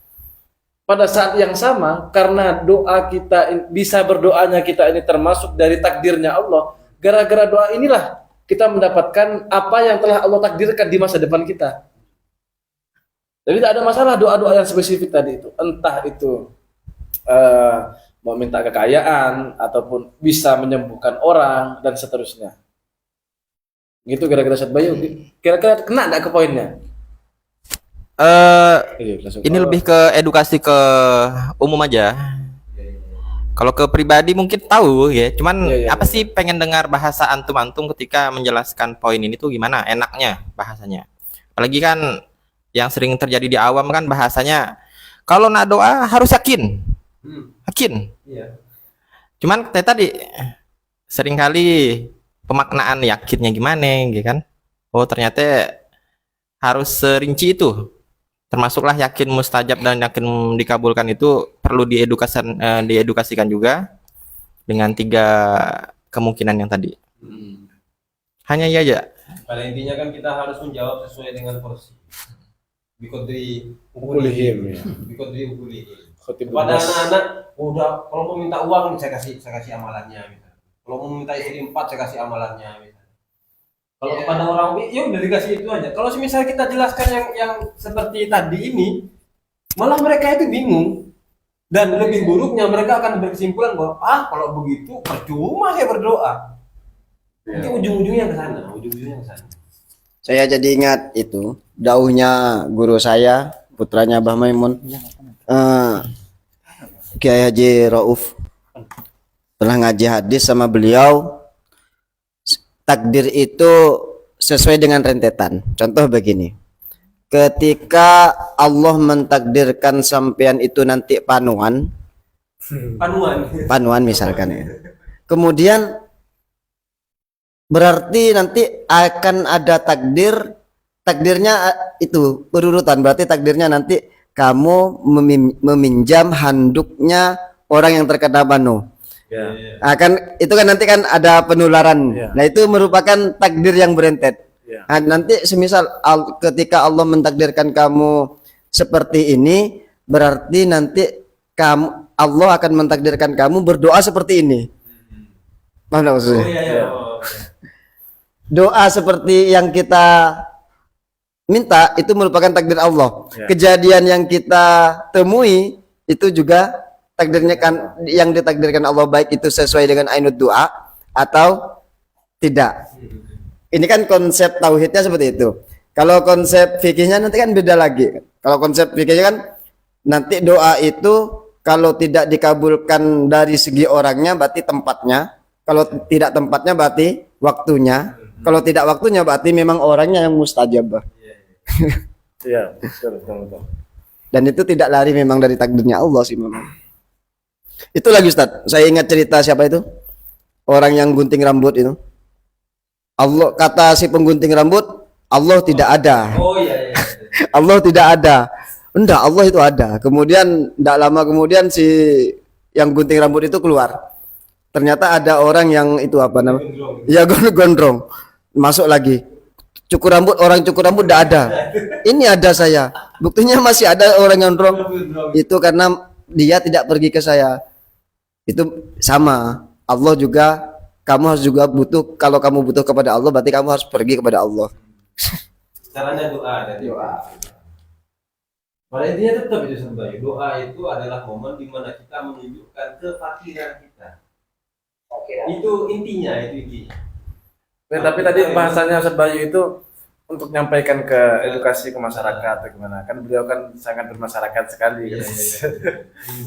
pada saat yang sama, karena doa kita bisa berdoanya kita ini termasuk dari takdirnya Allah. Gara-gara doa inilah kita mendapatkan apa yang telah Allah takdirkan di masa depan kita. Jadi tidak ada masalah doa-doa yang spesifik tadi itu. Entah itu mau minta kekayaan ataupun bisa menyembuhkan orang dan seterusnya. Gitu kira-kira Ustaz Bayu. Kira-kira kena enggak ke poinnya? Ini lebih ke edukasi ke umum aja. Kalau ke pribadi mungkin tahu ya, cuman apa sih pengen dengar bahasa antum-antum ketika menjelaskan poin ini tuh gimana enaknya bahasanya. Apalagi kan yang sering terjadi di awam kan bahasanya kalau nak doa harus yakin. Yakin. Iya. Cuman tadi seringkali pemaknaan yakinnya gimana gitu kan. Oh, ternyata harus serinci itu. Termasuklah yakin mustajab dan yakin dikabulkan itu perlu diedukasikan juga dengan 3 kemungkinan yang tadi. Hanya ya aja. Pada intinya kan kita harus menjawab sesuai dengan porsi. Bikodri Ukulihim. Bikodri ukulihim. Pada anak-anak udah kalau mau minta uang saya kasih amalannya misalnya. Kalau mau minta istri 4 saya kasih amalannya misalnya. Kalau kepada orang ya udah dikasih itu aja. Kalau misalnya kita jelaskan yang seperti tadi ini, malah mereka itu bingung. Dan lebih buruknya mereka akan berkesimpulan bahwa kalau begitu percuma saya berdoa. Nanti ujung-ujungnya ke sana, Saya jadi ingat itu dauhnya guru saya, putranya Abah Maimun, Kiai Haji Rauf. Pernah ngaji hadis sama beliau, takdir itu sesuai dengan rentetan. Contoh begini, ketika Allah mentakdirkan sampean itu nanti panuan misalkan ya, kemudian berarti nanti akan ada takdirnya itu berurutan. Berarti takdirnya nanti kamu meminjam handuknya orang yang terkena panu. Itu kan nanti kan ada penularan. Nah, itu merupakan takdir yang berentet. Nah, nanti semisal ketika Allah mentakdirkan kamu seperti ini, berarti nanti Allah akan mentakdirkan kamu berdoa seperti ini. Paham maksudnya? Doa seperti yang kita minta itu merupakan takdir Allah. Kejadian yang kita temui itu juga takdirnya kan yang ditakdirkan Allah baik itu sesuai dengan ainud doa atau tidak. Ini kan konsep tauhidnya seperti itu. Kalau konsep fikihnya nanti kan beda lagi. Kalau konsep fikihnya kan nanti doa itu kalau tidak dikabulkan dari segi orangnya berarti tempatnya. Kalau tidak tempatnya berarti waktunya. Kalau tidak waktunya berarti memang orangnya yang mustajab. Iya, betul. Dan itu tidak lari memang dari takdirnya Allah sih memang. Itu lagi Ustaz. Saya ingat cerita siapa itu? Orang yang gunting rambut itu. Allah kata si penggunting rambut, Allah tidak ada. Oh iya. Allah tidak ada. Enggak, Allah itu ada. Kemudian tidak lama kemudian si yang gunting rambut itu keluar. Ternyata ada orang yang itu apa namanya? Ya gondrong. Masuk lagi. Cukur rambut, orang cukur rambut tidak ada. Ini ada saya. Buktinya masih ada orang yang gondrong. Itu karena dia tidak pergi ke saya. Itu sama. Allah juga, kamu harus juga butuh. Kalau kamu butuh kepada Allah, berarti kamu harus pergi kepada Allah. Caranya doa dan doa. Pada intinya tetap itu sebagai doa itu adalah momen di mana kita menunjukkan kefakiran kita. Itu intinya, itu intinya. Tapi tadi bahasanya Ustaz Bayu itu untuk menyampaikan ke edukasi ke masyarakat atau gimana? Kan beliau kan sangat bermasyarakat sekali. Iya.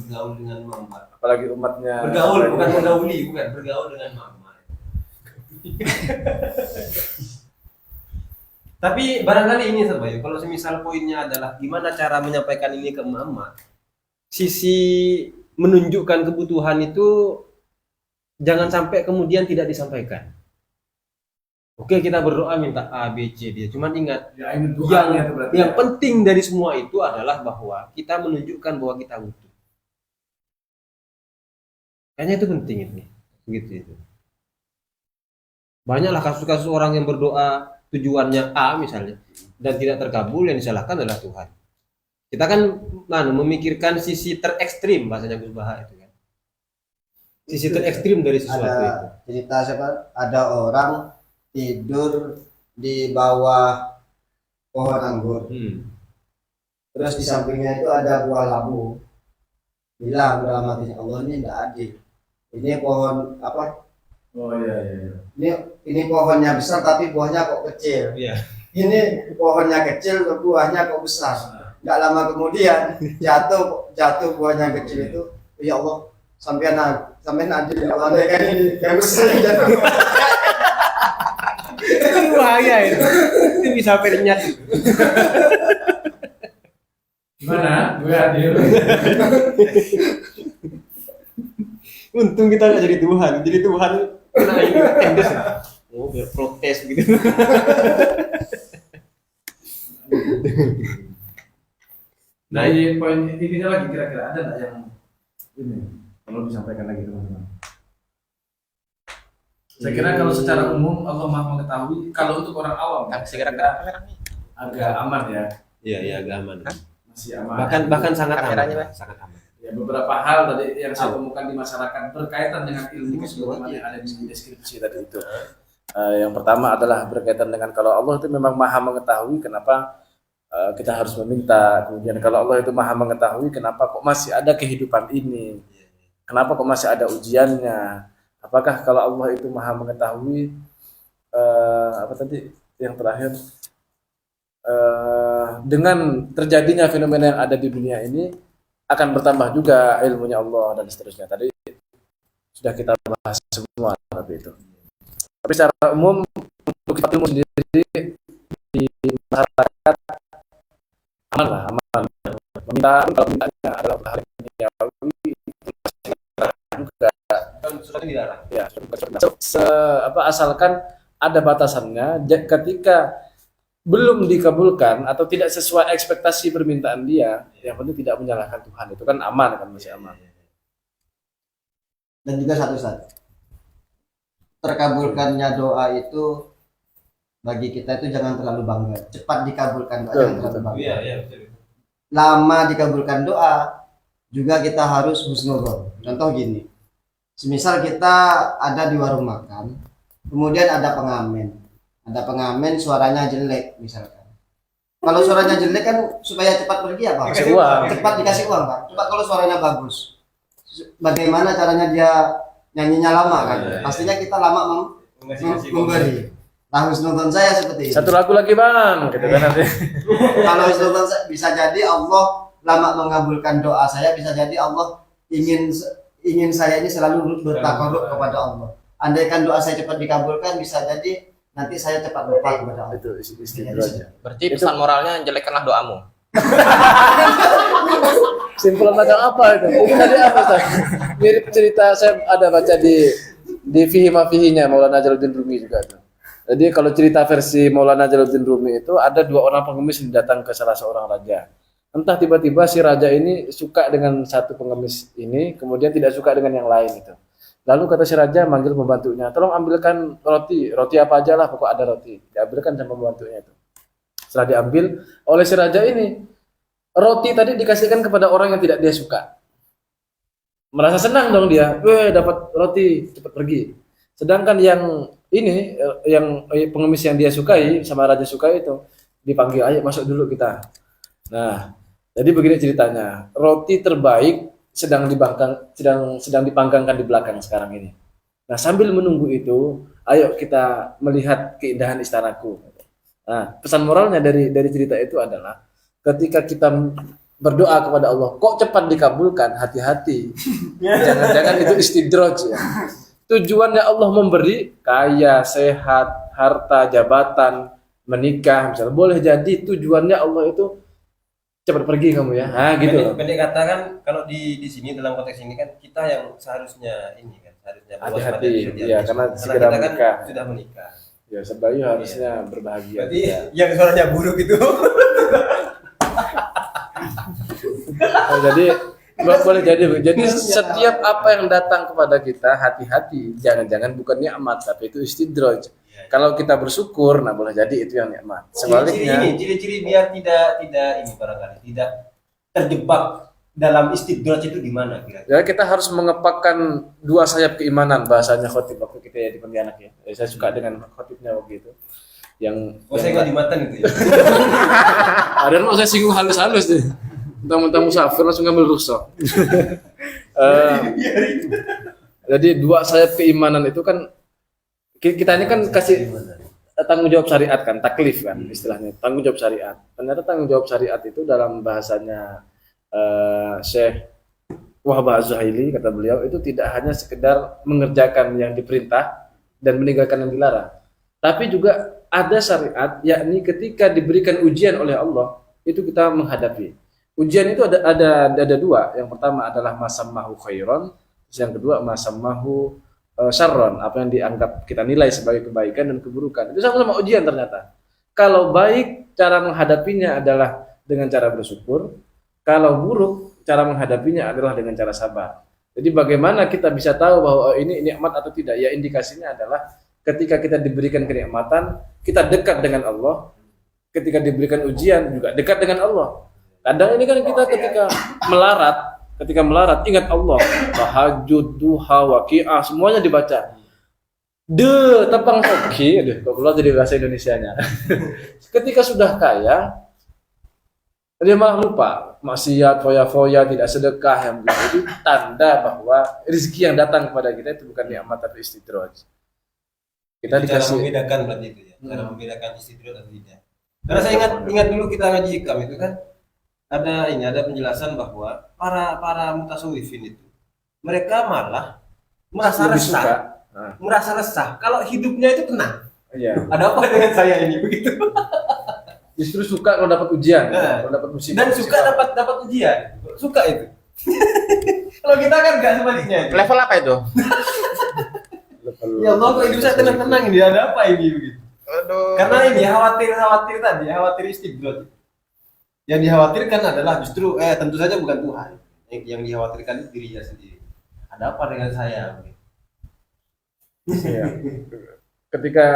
Bergaul dengan mama. Apalagi umatnya. Bergaul, bukan menggauli, bukan bergaul dengan mama. Tapi barangkali ini Bayu, kalau semisal poinnya adalah gimana cara menyampaikan ini ke mama, sisi menunjukkan kebutuhan itu jangan sampai kemudian tidak disampaikan. Oke, kita berdoa minta A, B, C, D. Cuman ingat, yang penting dari semua itu adalah bahwa kita menunjukkan bahwa kita butuh. Kayaknya itu penting ini, begitu itu. Banyaklah kasus-kasus orang yang berdoa tujuannya A misalnya dan tidak terkabul, yang disalahkan adalah Tuhan. Kita kan memikirkan sisi terekstrim bahasanya Gus Baha itu kan. Sisi terekstrim dari sesuatu itu. Ada cerita siapa? Ada orang tidur di bawah pohon anggur. Terus di sampingnya itu ada buah labu. Bilang dalam hatinya, Allah ini tidak adil. Ini pohon apa? Oh iya. Ini pohonnya besar tapi buahnya kok kecil. Iya. Ini pohonnya kecil, buahnya kok besar. Nggak lama kemudian jatuh buahnya kecil itu. Ya Allah, sampai adil ya Allah, kan ini yang besar yang jatuh. Itu bahaya itu. Itu bisa pernyat. Gimana? Gue adil. Untung kita nggak jadi Tuhan. Jadi Tuhan kena ini tendes. Oh, biar protes gitu. Nah, ini poin intinya lagi kira-kira ada nggak yang ini perlu disampaikan lagi teman-teman? Saya kira kalau secara umum Allah Maha mengetahui. Kalau untuk orang awam agak aman ya. Iya, agak aman. Masih aman. Bahkan sangat aman. Sangat aman. Ya, beberapa hal tadi yang saya temukan di masyarakat berkaitan dengan ilmu sebagaimana yang ada di deskripsi tadi itu. Yang pertama adalah berkaitan dengan kalau Allah itu memang Maha mengetahui, kenapa kita harus meminta. Kemudian kalau Allah itu Maha mengetahui, kenapa kok masih ada kehidupan ini? Kenapa kok masih ada ujiannya? Apakah kalau Allah itu Maha mengetahui apa tadi yang terakhir dengan terjadinya fenomena yang ada di dunia ini akan bertambah juga ilmunya Allah dan seterusnya. Tadi sudah kita bahas semua tapi itu. Tapi secara umum untuk kita ilmu sendiri di masyarakat aman lah, aman. Meminta kalau mintanya adalah hal yang duniawi juga Sudah dilarang. ya asalkan ada batasannya. Ketika belum dikabulkan atau tidak sesuai ekspektasi permintaan dia, yang penting tidak menyalahkan Tuhan, itu kan aman, kan masih aman. Dan juga satu terkabulkannya doa itu bagi kita itu jangan terlalu bangga. Cepat dikabulkan doa, jangan terlalu bangga. Iya, betul. Lama dikabulkan doa juga kita harus husnuzon. Contoh gini, semisal kita ada di warung makan, kemudian ada pengamen suaranya jelek misalkan. Kalau suaranya jelek kan supaya cepat pergi apa? Kasih uang. Cepat dikasih uang kan. Coba kalau suaranya bagus, bagaimana caranya dia nyanyinya lama kan. Pastinya kita lama memberi. Nah, husnudzon saya seperti itu. Satu lagu lagi bang, gitu kan nanti. Kalau husnudzon bisa jadi Allah lama mengabulkan doa saya, bisa jadi Allah ingin saya ini selalu bertakarrub kepada Allah. Andaikan doa saya cepat dikabulkan, bisa jadi nanti saya cepat lupa kepada Allah. Itu istidraj. Berarti pesan moralnya jelekkanlah doamu. Simpulan macam apa itu? Itu tadi apa Ustaz? Mirip cerita saya ada baca di Fihi ma Fihinya Maulana Jalaluddin Rumi juga tuh. Jadi kalau cerita versi Maulana Jalaluddin Rumi itu ada dua orang pengemis yang datang ke salah seorang raja. Entah tiba-tiba si raja ini suka dengan satu pengemis ini, kemudian tidak suka dengan yang lain itu. Lalu kata si raja manggil pembantunya, tolong ambilkan roti apa aja lah, pokok ada roti. Diambilkan sama pembantunya itu. Setelah diambil oleh si raja ini, roti tadi dikasihkan kepada orang yang tidak dia suka. Merasa senang dong dia, dapat roti, cepat pergi. Sedangkan yang ini, yang pengemis yang dia sukai, sama raja sukai itu, dipanggil, ayo masuk dulu kita. Nah, jadi begini ceritanya, roti terbaik sedang dipanggangkan di belakang sekarang ini. Nah, sambil menunggu itu, ayo kita melihat keindahan istanaku. Nah, pesan moralnya dari cerita itu adalah ketika kita berdoa kepada Allah, kok cepat dikabulkan, hati-hati. Jangan-jangan itu istidraj ya. Tujuannya Allah memberi kaya, sehat, harta, jabatan, menikah, misalnya. Boleh jadi tujuannya Allah itu cepat pergi kamu ya. Nah, gitu. Pendek kata kan kalau di sini dalam konteks ini kan kita yang seharusnya ini kan seharusnya Hati-hati ya, karena segera kita menikah. kan sudah menikah. Ya, Sebayu harusnya berbahagia. Berarti yang suaranya buruk itu Oh, jadi boleh jadi setiap apa yang datang kepada kita hati-hati, jangan-jangan bukan nikmat tapi itu istidraj. Kalau kita bersyukur, nah boleh jadi itu yang nikmat. Sebaliknya ciri-ciri biar tidak ini barangkali tidak terjebak dalam istidraj itu gimana kira-kira? ya kita harus mengepakkan dua sayap keimanan, bahasanya khotib waktu kita ya di Pontianak ya. Saya suka dengan khotibnya waktu itu. Yang saya nggak dimatan itu ya. ada mau saya singgung halus-halus deh. Mentang-mentang musafir langsung ngambil rusak. Jadi dua sayap keimanan itu kan kita ini kan kasih tanggung jawab syariat kan, taklif kan istilahnya, tanggung jawab syariat. Ternyata tanggung jawab syariat itu dalam bahasanya Syekh Wahab Az-Zuhaili, kata beliau, itu tidak hanya sekedar mengerjakan yang diperintah dan meninggalkan yang dilarang, tapi juga ada syariat, yakni ketika diberikan ujian oleh Allah itu kita menghadapi. Ujian itu ada dua. Yang pertama adalah masammahu khairon, yang kedua masammahu syarron, apa yang dianggap kita nilai sebagai kebaikan dan keburukan. Itu sama-sama ujian ternyata. Kalau baik, cara menghadapinya adalah dengan cara bersyukur. Kalau buruk, cara menghadapinya adalah dengan cara sabar. Jadi bagaimana kita bisa tahu bahwa ini nikmat atau tidak? Ya indikasinya adalah ketika kita diberikan kenikmatan, kita dekat dengan Allah. Ketika diberikan ujian juga dekat dengan Allah. Kadang ini kan kita ketika melarat ingat Allah, tahajud, duha, waqiah, semuanya dibaca. Tepang hoki, kok keluar jadi bahasa Indonesianya. Ketika sudah kaya, dia malah lupa, maksiat, foya-foya, tidak sedekah, yang itu tanda bahwa rezeki yang datang kepada kita itu bukan nikmat tapi istidraj. Kita dikasih membedakan berarti itu ya. Cara membedakan istidraj atau tidak. Karena saya ingat dulu kita ngaji Hikam itu kan ada penjelasan bahwa para mutasawwifin itu mereka malah merasa resah kalau hidupnya itu tenang. Iya. Ada apa dengan saya ini begitu? Justru suka kalau dapat ujian, kalau dapat musibah. Dan suka dapat ujian. Suka itu. Kalau kita kan enggak sebaliknya. Level apa itu? Ya Allah, kok hidup saya tenang-tenang ini, ada apa ini begitu? Aduh. Karena ini khawatir istidraj. Yang dikhawatirkan adalah justru tentu saja bukan Tuhan. Yang dikhawatirkan itu dirinya sendiri. Ada apa dengan saya? Ya. Ketika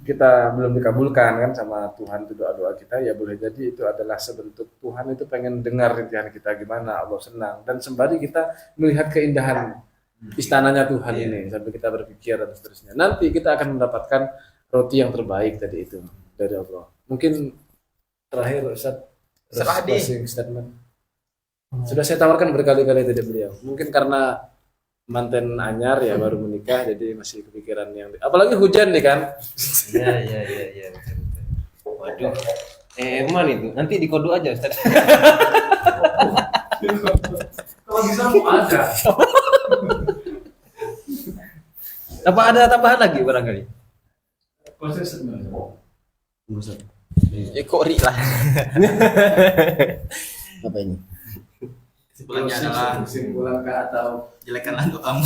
kita belum dikabulkan kan sama Tuhan itu doa-doa kita, ya boleh jadi itu adalah sebentuk Tuhan itu pengen dengar rintihan kita gimana, Allah senang, dan sembari kita melihat keindahan istananya Tuhan ini sampai kita berpikir dan seterusnya. Nanti kita akan mendapatkan roti yang terbaik tadi itu dari Allah. Mungkin terakhir Ustaz, Serah di closing statement. Sudah saya tawarkan berkali-kali tadi beliau. Mungkin karena manten anyar ya baru menikah jadi masih kepikiran yang apalagi hujan nih kan. Iya. Waduh. Eman itu. Nanti di kode aja, Ustaz. Kalau bisa mau ada. Apa ada tambahan lagi barangkali? Proses Kori lah. Apa ini? Kesimpulannya adalah kesimpulan atau jelekanlah doamu.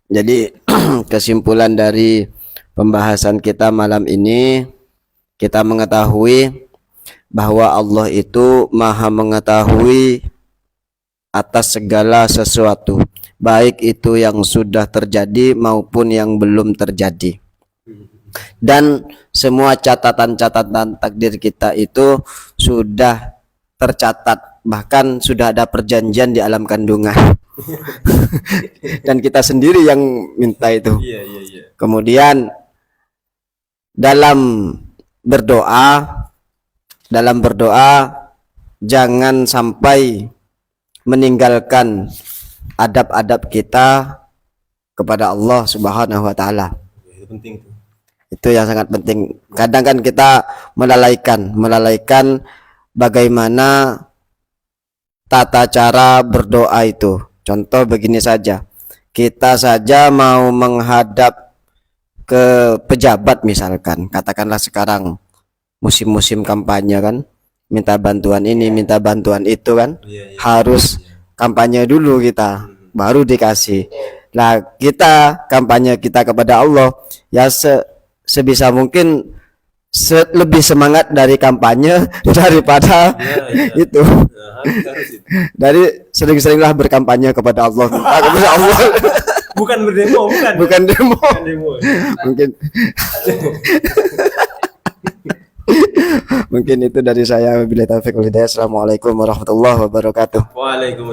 Jadi kesimpulan dari pembahasan kita malam ini, kita mengetahui bahwa Allah itu maha mengetahui atas segala sesuatu, baik itu yang sudah terjadi maupun yang belum terjadi. Dan semua catatan-catatan takdir kita itu sudah tercatat, bahkan sudah ada perjanjian di alam kandungan. Dan kita sendiri yang minta itu. Iya. Kemudian dalam berdoa jangan sampai meninggalkan adab-adab kita kepada Allah Subhanahu wa taala. Itu penting tuh. Itu yang sangat penting. Kadang kan kita melalaikan bagaimana tata cara berdoa itu. Contoh begini saja. Kita saja mau menghadap ke pejabat misalkan, katakanlah sekarang musim-musim kampanye kan, minta bantuan ini, minta bantuan itu kan, harus kampanye dulu kita, baru dikasih. Nah, kita kampanye kita kepada Allah ya sebisa mungkin lebih semangat dari kampanye daripada itu. Dari sering-seringlah berkampanye kepada Allah, kepada Allah. Bukan berdemo, Bukan demo. Mungkin mungkin itu dari saya. Wabillahi taufiq wal hidayah. Assalamualaikum warahmatullahi wabarakatuh. Waalaikumsalam.